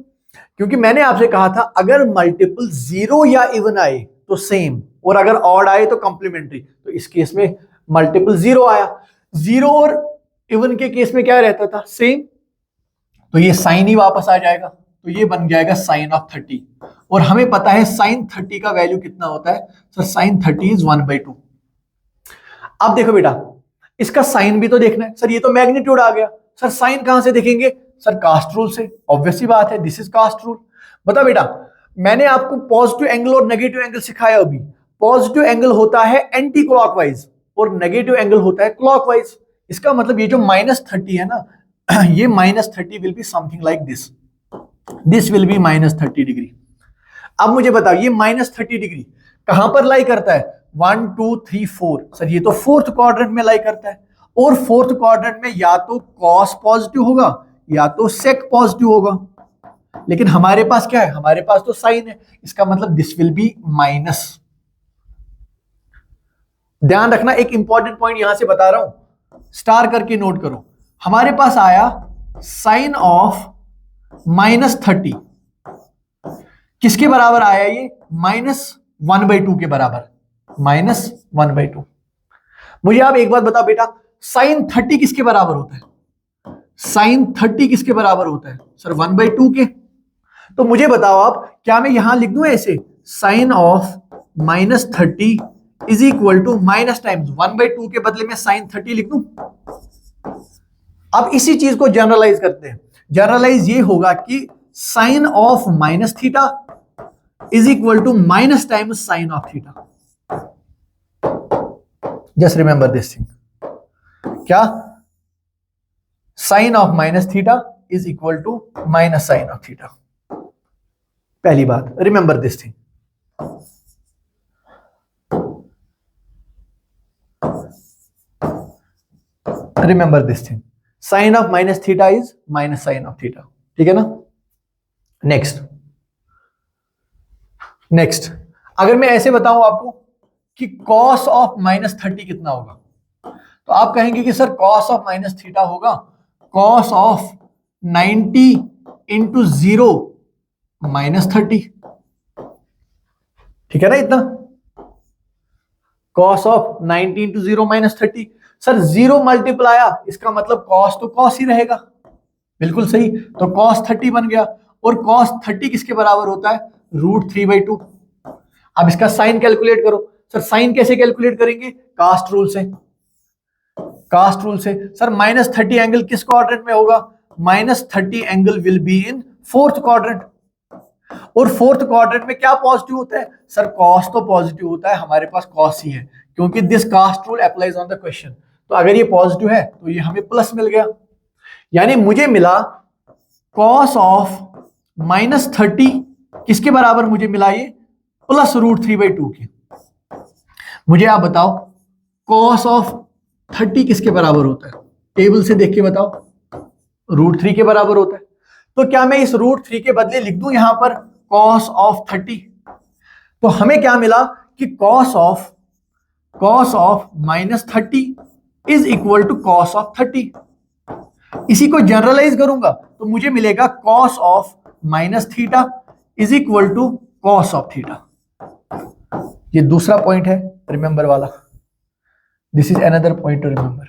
क्योंकि मैंने आपसे कहा था अगर मल्टीपल 0 या इवन आए तो सेम, और अगर ऑड आए तो कॉम्प्लीमेंट्री। तो इस केस में मल्टीपल 0 आया, 0 और इवन के केस में क्या रहता था? सेम। तो ये साइन ही वापस आ जाएगा, तो ये बन जाएगा साइन ऑफ 30। और हमें पता है साइन 30 का वैल्यू कितना होता है? Sir sine 30 is 1/2। अब देखो बेटा, इसका साइन भी तो देखना है। सर ये तो मैग्नीट्यूड आ गया। सर साइन कहां से देखेंगे? सर कास्ट रूल से, ऑब्वियस सी बात है, दिस इज कास्ट रूल। बता बेटा, मैंने आपको पॉजिटिव एंगल और नेगेटिव एंगल सिखाया अभी। पॉजिटिव एंगल होता है एंटी क्लॉकवाइज और नेगेटिव एंगल होता है क्लॉकवाइज। इसका मतलब ये जो -30 है ना, ये -30 will be something like this, this will B -30 degree. अब मुझे बताओ ये -30 डिग्री कहां पर लाई करता है? 1 2 3 4। सर ये तो फोर्थ क्वाड्रेंट में लाई करता है, और फोर्थ क्वाड्रेंट में या तो कॉस पॉजिटिव होगा या तो सेक पॉजिटिव होगा। लेकिन हमारे पास क्या है? हमारे पास तो साइन है, इसका मतलब दिस विल बी माइनस। ध्यान रखना, एक इंपॉर्टेंट पॉइंट यहां से बता रहा हूं, स्टार करके नोट करो। हमारे पास आया साइन ऑफ -30, किसके बराबर आया? ये -1/2 के बराबर, -1/2। मुझे आप एक बात बताओ बेटा, साइन 30 किसके बराबर होता है? साइन 30 किसके बराबर होता है? सर 1/2 के। तो मुझे बताओ आप, क्या मैं यहां लिख दूं ऐसे, sine of -30 is equal to minus times 1/2 के बदले में साइन 30 लिख दूं? अब इसी चीज को जनरलाइज करते हैं। जनरलाइज ये होगा कि sine of -theta is equal to minus times sine of theta. Just remember this thing, क्या? Sine of -theta is equal to minus sine of theta. पहली बात, remember this thing. Remember this thing, sine of -theta is minus sine of theta. ठीक है ना? Next, अगर मैं ऐसे बताऊं आपको कि cos ऑफ -30 कितना होगा, तो आप कहेंगे कि सर cos ऑफ -थीटा होगा cos ऑफ 90 इंटू 0 -30। ठीक है ना? इतना cos of 90 into 0 -30। Sir 0 multiply आया, इसका मतलब cos तो cos ही रहेगा। बिल्कुल सही, तो cos 30 बन गया। और cos 30 किसके बराबर होता है? √3/2। अब इसका साइन कैलकुलेट करो। सर साइन कैसे कैलकुलेट करेंगे? कास्ट रूल से। कास्ट रूल से सर -30 एंगल किस क्वाड्रेंट में होगा? -30 angle will be in fourth quadrant. और फोर्थ क्वाड्रेंट में क्या पॉजिटिव होता है? सर कॉस तो पॉजिटिव होता है, हमारे पास कॉस ही है, क्योंकि this cast rule applies on the question. तो अगर ये पॉजिटिव है तो ये हमें प्लस मिल गया, यानी मुझे मिला कॉस ऑफ -30 किसके बराबर मुझे मिला? ये प्लस √3/2 के। मुझे आप बताओ कॉस ऑफ 30 किसके बराबर होता है? टेबल से देख के बताओ। √3 के बराबर होता है। तो क्या मैं इस √3 के बदले लिख दूं यहां पर कॉस ऑफ 30? तो हमें क्या मिला कि cos of -30 is equal to cos of 30। इसी को जनरलाइज करूंगा तो मुझे मिलेगा cos of -theta is equal to cos of theta. ये दूसरा पॉइंट है, रिमेंबर वाला। This is another point to remember.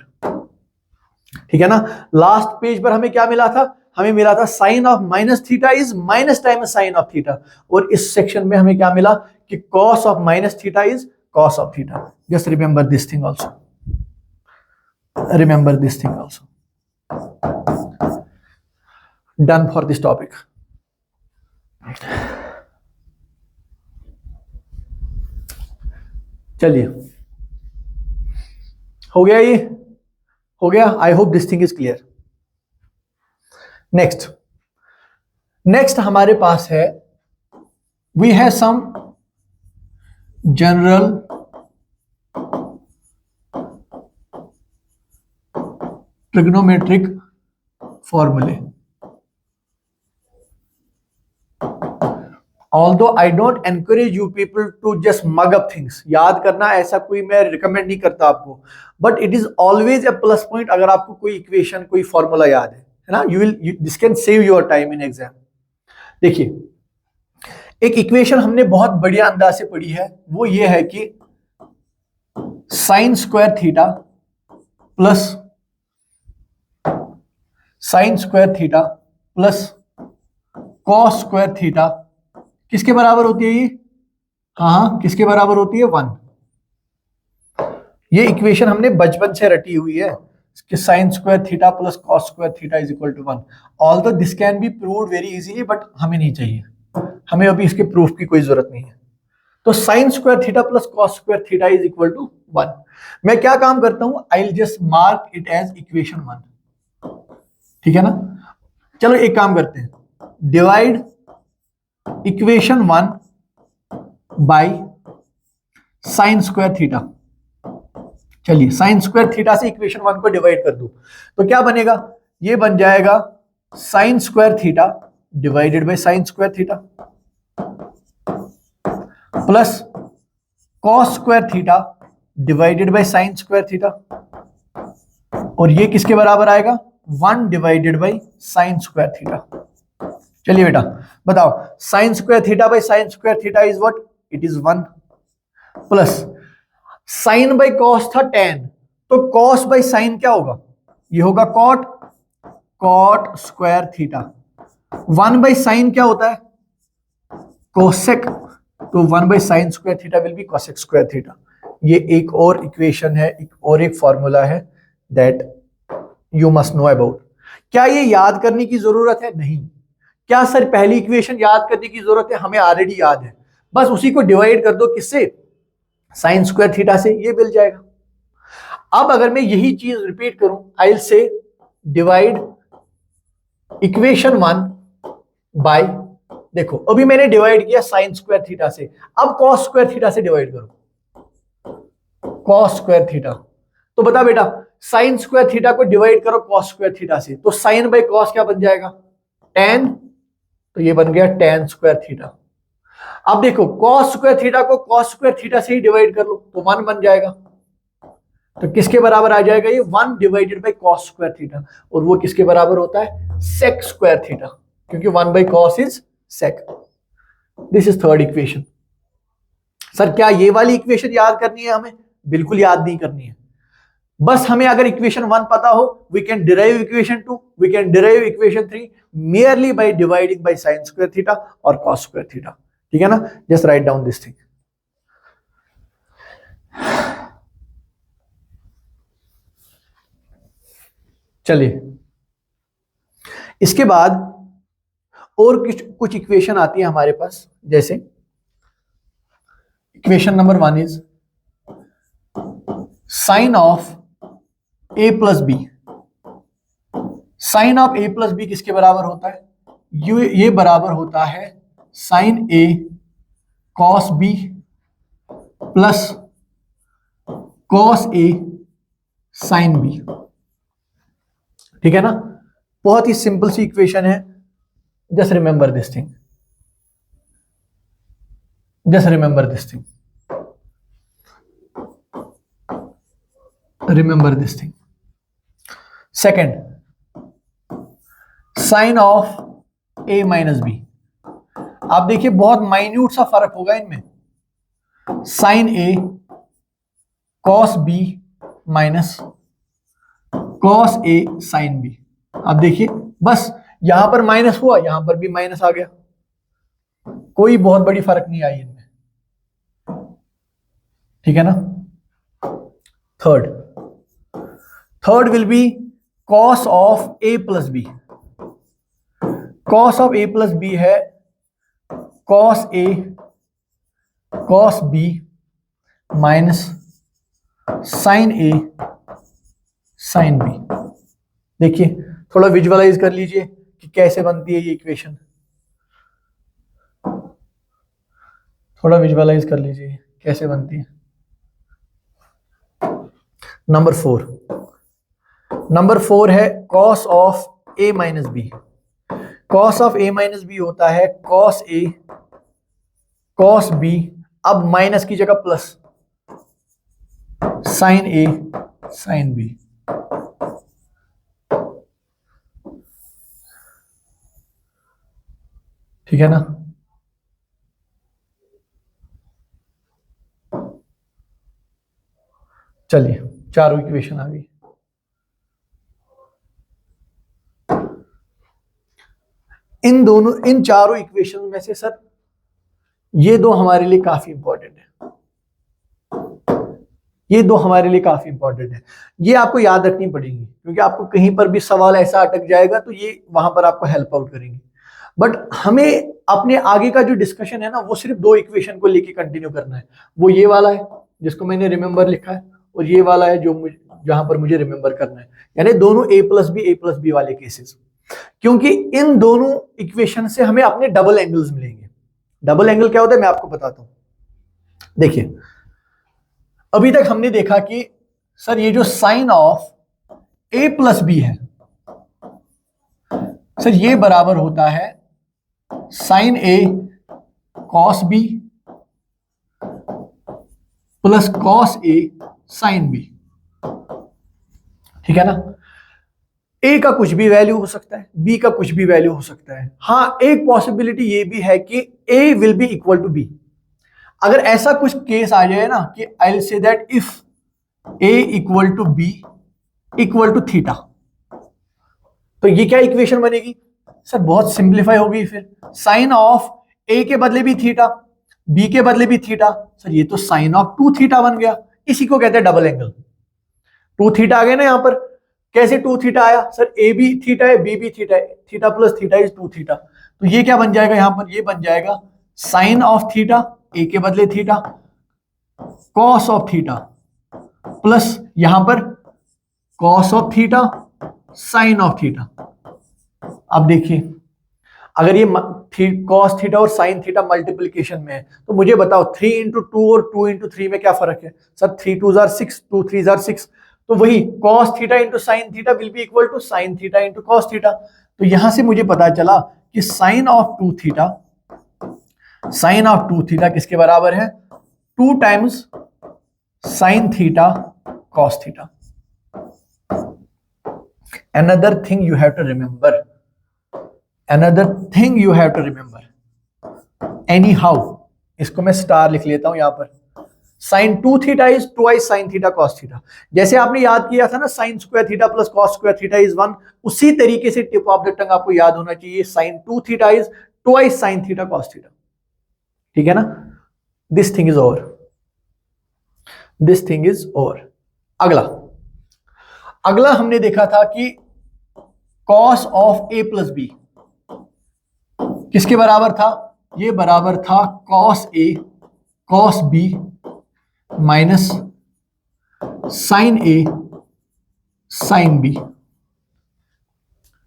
ठीक है ना? लास्ट पेज पर हमें क्या मिला था? हमें मिला था sine of -theta is minus times sine of theta. और इस सेक्शन में हमें क्या मिला कि cos of -theta is cos of theta. Just remember this thing also, remember this thing also. Done for this topic. चलिए, हो गया ये। हो गया? I hope this thing is clear. Next हमारे पास है, we have some general trigonometric फॉर्मूले। Although I don't encourage you people to just mug up things, याद करना ऐसा कोई मैं रिकमेंड नहीं करता आपको, but it is always a plus point अगर आपको कोई इक्वेशन कोई फॉर्मूला याद है ना, this can save your time in exam. देखिए, एक इक्वेशन हमने बहुत बढ़िया अंदाज से पढ़ी है, वो ये है कि sine square theta plus cos square theta किसके बराबर होती है ये? हाँ, किसके बराबर होती है? 1। ये इक्वेशन हमने बचपन से रटी हुई है कि sine square theta plus cos square theta is equal to 1। Although this can be proved very easily, but हमें नहीं चाहिए, हमें अभी इसके प्रूफ की कोई जरूरत नहीं है। तो sine square theta plus cos square theta is equal to 1। मैं क्या काम करता हूं, I will just mark it as equation 1। ठीक है ना? चलो एक काम करते हैं, divide equation 1 by sine square theta. चलिए, साइन स्क्वायर थीटा से इक्वेशन 1 को डिवाइड कर दो तो क्या बनेगा? ये बन जाएगा sine square theta divided by sine square theta plus cos square theta divided by sine square theta, और ये किसके बराबर आएगा? 1 divided by sine square theta. चलिए बेटा बताओ, sine square theta by sine square theta is what? It is 1 plus sine by cos था tan, तो कॉस बाय साइन क्या होगा? ये होगा cot square theta. 1 by sine क्या होता है? कोसेक, तो 1 by sine square theta will be cosec square theta. ये एक और इक्वेशन है, एक फॉर्मूला है that you must know about. क्या ये याद करने की जरूरत है? नहीं। क्या सर पहली इक्वेशन याद करने की जरूरत है? हमें ऑलरेडी याद है, बस उसी को डिवाइड कर दो किससे? साइन स्क्वायर थीटा से, ये मिल जाएगा। अब अगर मैं यही चीज रिपीट करूं, I will say divide equation 1 by, देखो अभी मैंने डिवाइड किया साइन स्क्वायर थीटा से, अब कॉस स्क्वायर थीटा से डिवाइड करो, कॉस स्क्वायर थीटा। तो बता बेटा, साइन स्क्वायर थीटा को डिवाइड करो कॉस स्क्वायर थीटा से, तो साइन बाय कॉस क्या बन जाएगा? tan, तो ये बन गया tan स्क्वायर थीटा। अब देखो, कॉस स्क्वायर थीटा को कॉस स्क्वायर थीटा से ही डिवाइड कर लो तो 1 बन जाएगा, तो किसके बराबर आ जाएगा? ये 1 divided by cos square theta, और वो किसके बराबर होता है? सेक स्क्वायर थीटा, क्योंकि 1 by cos is sec. This is third equation. Sir क्या ये वाली इक्वेशन याद करनी है हमें? बिल्कुल याद नहीं करनी है, बस हमें अगर इक्वेशन 1 पता हो, we can derive equation 2, we can derive equation 3 merely by dividing by sin square theta और cos square theta। ठीक है ना? Just write down this thing. चलिए, इसके बाद और कुछ इक्वेशन आती है हमारे पास, जैसे equation number 1 is sine of a plus B. Sine of a plus B किसके बराबर होता है? ये बराबर होता है sine a cos b plus cos a sine b। ठीक है ना? बहुत ही सिंपल सी इक्वेशन है, just remember this thing, just remember this thing, remember this thing. Second, sine of a minus B. आप देखिए बहुत माइन्यूट सा फर्क होगा इनमें, sign a cos b minus cos a sine b। आप देखिए बस यहां पर माइनस हुआ, यहां पर भी माइनस आ गया, कोई बहुत बड़ी फर्क नहीं आई इनमें। ठीक है ना? Third will be cos of a plus b. Cos of a plus B है cos a cos b minus sine a sine b. देखिए थोड़ा विजुअलाइज कर लीजिए कि कैसे बनती है ये इक्वेशन, थोड़ा विजुअलाइज कर लीजिए कैसे बनती है। नंबर 4 है cos of A minus B. Cos of A minus B होता है कॉस ए कॉस बी, अब माइनस की जगह plus, sine A sine B. ठीक है ना। चलिए चारों इक्वेशन आ गई। इन चारों इक्वेशन में से सर ये दो हमारे लिए काफी इंपॉर्टेंट है, ये दो हमारे लिए काफी इंपॉर्टेंट है, ये आपको याद रखनी पड़ेगी क्योंकि आपको कहीं पर भी सवाल ऐसा अटक जाएगा तो ये वहां पर आपको हेल्प आउट करेंगे। बट हमें अपने आगे का जो डिस्कशन है ना वो सिर्फ दो इक्वेशन को लेके कंटिन्यू करना है। वो ये वाला है जिसको मैंने रिमेंबर लिखा है और ये वाला है जो जहां पर मुझे रिमेंबर करना है, यानी दोनों ए प्लस बी वाले केसेस। क्योंकि इन दोनों इक्वेशन से हमें अपने डबल एंगल्स मिलेंगे। डबल एंगल क्या होता है मैं आपको बताता हूं। देखिए अभी तक हमने देखा कि सर ये जो sine of A plus B है सर ये बराबर होता है sine A cos B plus cos A sine B. ठीक है ना। ए का कुछ भी वैल्यू हो सकता है, बी का कुछ भी वैल्यू हो सकता है। हाँ एक पॉसिबिलिटी ये भी है कि a will be equal to b. अगर ऐसा कुछ केस आ जाए ना कि I will say that if a equal to b equal to theta, तो ये क्या इक्वेशन बनेगी सर, बहुत सिंप्लीफाई होगी। फिर साइन ऑफ ए के बदले भी थीटा, बी के बदले भी थीटा, सर ये तो साइन ऑफ 2 थीटा बन गया। इसी को कहते हैं डबल एंगल। 2 थीटा आ गया ना यहां पर। कैसे 2 थीटा आया सर, ए भी थीटा है बी भी थीटा है, theta plus theta is 2 theta. तो ये क्या बन जाएगा यहां पर, ये बन जाएगा साइन ऑफ थीटा ए के बदले theta cos of theta plus यहां पर cos of theta sine of theta. अब देखिए अगर ये कॉस थीटा और साइन थीटा मल्टीप्लीकेशन में है तो मुझे बताओ 3 इंटू 2 और 2 इंटू 3 में क्या फर्क है सर, 3 2 जार 6 2 3 जार 6, तो वही cos theta into sine theta will be equal to sine theta into cos theta. तो यहां से मुझे पता चला कि साइन ऑफ 2 थीटा किसके बराबर है, 2 times sign theta cos theta. Another thing you have to remember, anyhow, इसको मैं स्टार लिख लेता हूं यहां पर। Sine 2 theta is twice sine theta cos theta. जैसे आपने याद किया था ना sine square theta plus cos square theta is 1, उसी तरीके से टिप ऑफ द टंग आपको याद होना चाहिए sine 2 theta is twice sine theta cos theta. ठीक है ना। This thing is over. अगला हमने देखा था कि cos of A plus B किसके बराबर था, ये बराबर था cos A cos B minus sine A sine B.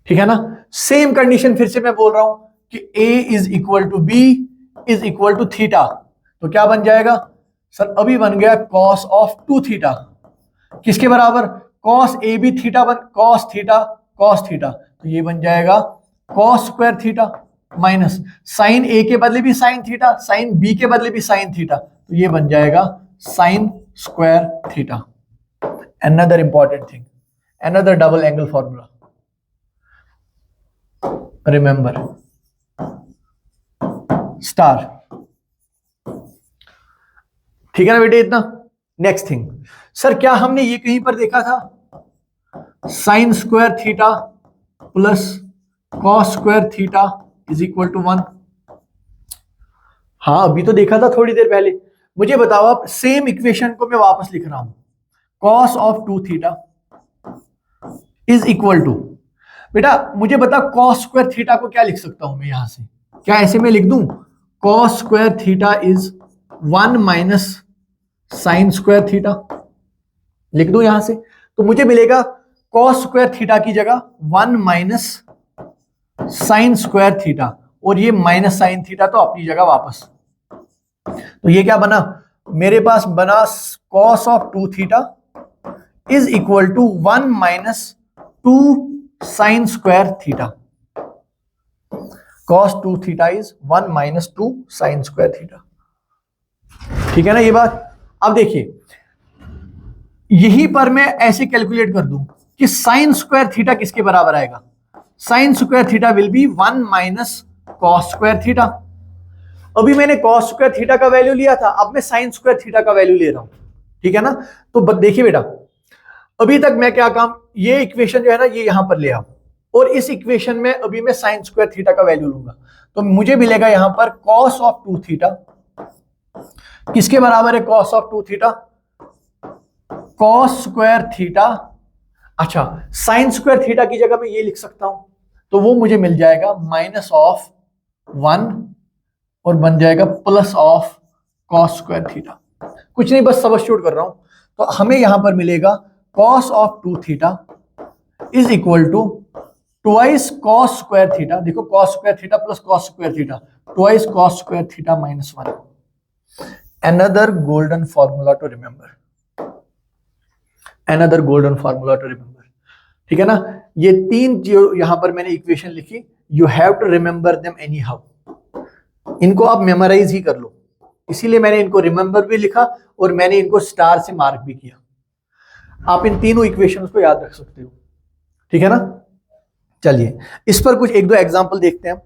ठीक है ना। सेम कंडीशन फिर से मैं बोल रहा हूं कि a is equal to b is equal to theta, तो क्या बन जाएगा सर, अभी बन गया कॉस ऑफ 2 थीटा किसके बराबर, cos a b theta cos theta, तो ये बन जाएगा cos square theta minus sine a के बदले भी साइन थीटा, साइन बी के बदले भी साइन थीटा, तो ये बन जाएगा sine square theta. Another important thing, another double angle formula, remember star. ठीक है ना बेटे इतना। नेक्स्ट थिंग सर, क्या हमने ये कहीं पर देखा था sine square theta plus cos square theta is equal to 1? हाँ अभी तो देखा था थोड़ी देर पहले। मुझे बताओ आप, सेम इक्वेशन को मैं वापस लिख रहा हूं, cos of 2 theta is equal to, बेटा मुझे बता कॉस स्क्वायर थीटा को क्या लिख सकता हूं मैं यहां से, क्या ऐसे में लिख दूं cos square theta is 1 minus sign square theta, लिख दूं यहां से, तो मुझे मिलेगा कॉस स्क्वायर थीटा की जगह 1 माइनस साइन स्क्वायर थीटा, और ये माइनस साइन थीटा तो अपनी जगह वापस। तो ये क्या बना, मेरे पास बना cos of 2 theta is equal to 1 minus 2 sine square theta. Cos 2 theta is 1 minus 2 sine square theta. ठीक है ना ये बात। अब देखिए यहीं पर मैं ऐसे कैलकुलेट कर दूं कि साइन स्क्वायर थीटा किसके बराबर आएगा, sign square theta will B 1 minus cos square theta. अभी मैंने कॉस स्क्वायर थीटा का वैल्यू लिया था, अब मैं साइन स्क्वायर थीटा का वैल्यू ले रहा हूं। ठीक है ना। तो देखिए बेटा, अभी तक मैं क्या काम, ये इक्वेशन जो है ना ये यहां पर ले आओ, और इस इक्वेशन में अभी मैं साइन स्क्वायर थीटा का वैल्यू लूंगा, तो मुझे मिलेगा यहां पर कॉस ऑफ 2 थीटा किसके बराबर है, cos of 2 theta cos square theta. अच्छा, साइन स्क्वायर थीटा की जगह मैं ये लिख सकता हूं, तो वो मुझे मिल जाएगा माइनस ऑफ 1 और बन जाएगा plus of cos square theta. कुछ नहीं, बस सब्स्टिट्यूट कर रहा हूं। तो हमें यहां पर मिलेगा cos of 2 theta is equal to twice cos square theta. देखो cos square theta plus cos square theta, twice cos square theta minus 1। Another golden formula to remember, another golden formula to remember. ठीक है ना। ये तीन जो यहां पर मैंने इक्वेशन लिखी, you have to remember them anyhow, इनको आप मेमोराइज ही कर लो। इसीलिए मैंने इनको रिमेंबर भी लिखा और मैंने इनको स्टार से मार्क भी किया। आप इन तीनों इक्वेशंस को याद रख सकते हो। ठीक है ना। चलिए इस पर कुछ 1-2 एग्जांपल देखते हैं।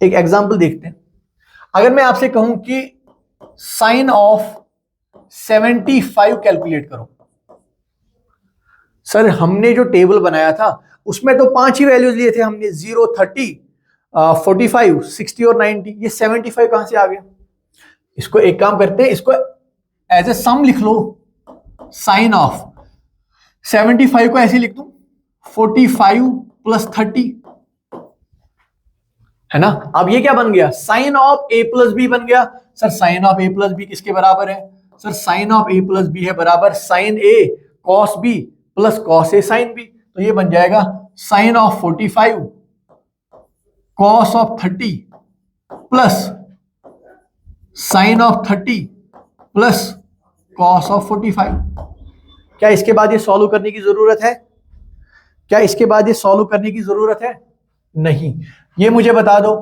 एक एग्जांपल देखते हैं। अगर मैं आपसे कहूं कि साइन ऑफ 75 कैलकुलेट करो, सर हमने जो टेबल बनाया था उसमें तो 5 ही वैल्यूज लिए थे हमने, 0, 30, 45, 60 और 90। ये 75 कहां से आ गया। इसको एक काम करते हैं, इसको एज ए सम लिख लो। साइन ऑफ 75 को ऐसे लिख दूं 45 प्लस 30, है ना। अब ये क्या बन गया, sine of a plus B बन गया। Sir sine of a plus B किसके बराबर है, sir sine of a plus B है बराबर sine a cos b plus cos a sine b। तो ये बन जाएगा sine of 45 cos of 30 plus sine of 30 plus cos of 45। क्या इसके बाद ये सॉल्व करने की जरूरत है, क्या इसके बाद ये सॉल्व करने की जरूरत है, नहीं। ये मुझे बता दो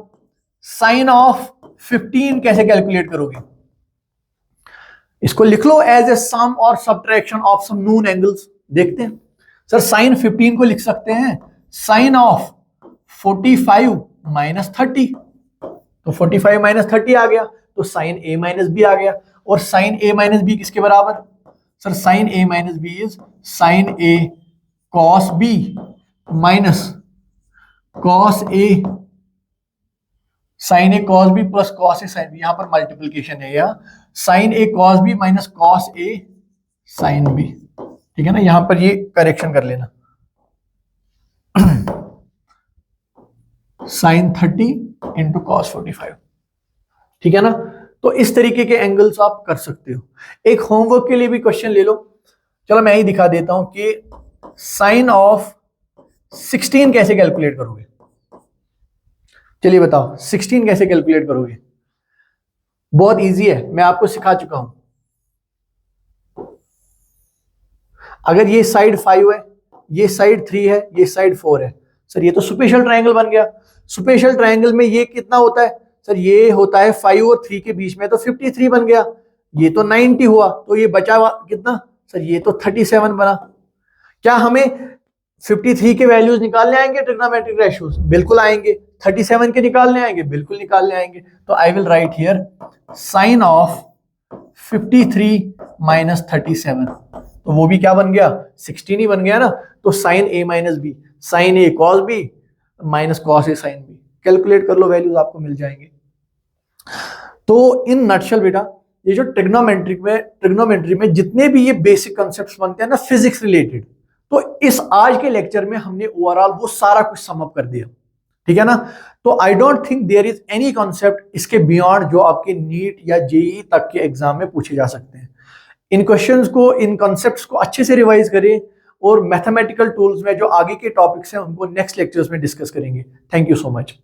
साइन ऑफ 15 कैसे कैलकुलेट करोगे। इसको लिख लो एज ए सम और subtraction of some known angles. देखते हैं। सर साइन 15 को लिख सकते हैं साइन ऑफ 45 माइनस 30, तो 45 माइनस 30 आ गया, तो साइन a माइनस बी आ गया। और साइन a माइनस बी किसके बराबर, sir sine a minus B is sine a cos b minus cos a sine A cos B plus cos A sine B. यहां पर मल्टीप्लीकेशन है, या sine A cos B minus cos A sine B. ठीक है ना, यहां पर ये करेक्शन कर लेना। Sine 30 into cos 45। ठीक है ना। तो इस तरीके के एंगल्स आप कर सकते हो। एक होमवर्क के लिए भी क्वेश्चन ले लो। चलो मैं ही दिखा देता हूं कि साइन ऑफ 16 कैसे कैलकुलेट करोगे। चलिए बताओ 16 कैसे कैलकुलेट करोगे। बहुत इजी है, मैं आपको सिखा चुका हूं। अगर ये साइड 5 है, ये साइड 3 है, ये साइड 4 है, सर ये तो सुपेशियल ट्रायंगल बन गया। सुपेशियल ट्रायंगल में ये कितना होता है, सर ये होता है 5 और 3 के बीच में, तो 53 बन गया। ये तो 90 हुआ, तो ये बचा हुआ कितना, सर ये तो 37 बना। क्या हमें 53 के वैल्यूज निकालने आएंगे ट्रिग्नोमेट्रिक रेशियोज, बिल्कुल आएंगे। 37 के निकालने आएंगे, बिल्कुल निकालने आएंगे। तो I will write here sine of 53 minus 37, तो वो भी क्या बन गया, 16 ही बन गया ना। तो sine a minus B, sine A cos B minus cos A sine B. Calculate कर लो, वैल्यूज आपको मिल जाएंगे। तो इन नटशल बेटा, ये जो ट्रिग्नोमेट्री में जितने भी ये बेसिक कॉन्सेप्ट्स बनते हैं ना फिजिक्स रिलेटेड, तो इस आज के लेक्चर में हमने ओवरऑल वो सारा कुछ सम अप कर दिया। ठीक है ना। तो I don't think there is any concept इसके बियॉन्ड जो आपके नीट या जेईई तक के एग्जाम में पूछे जा सकते हैं। इन क्वेश्चंस को, इन कॉन्सेप्ट्स को अच्छे से रिवाइज करें और मैथमेटिकल टूल्स में जो आगे के टॉपिक्स हैं उनको नेक्स्ट लेक्चर्स में डिस्कस करेंगे। Thank you so much.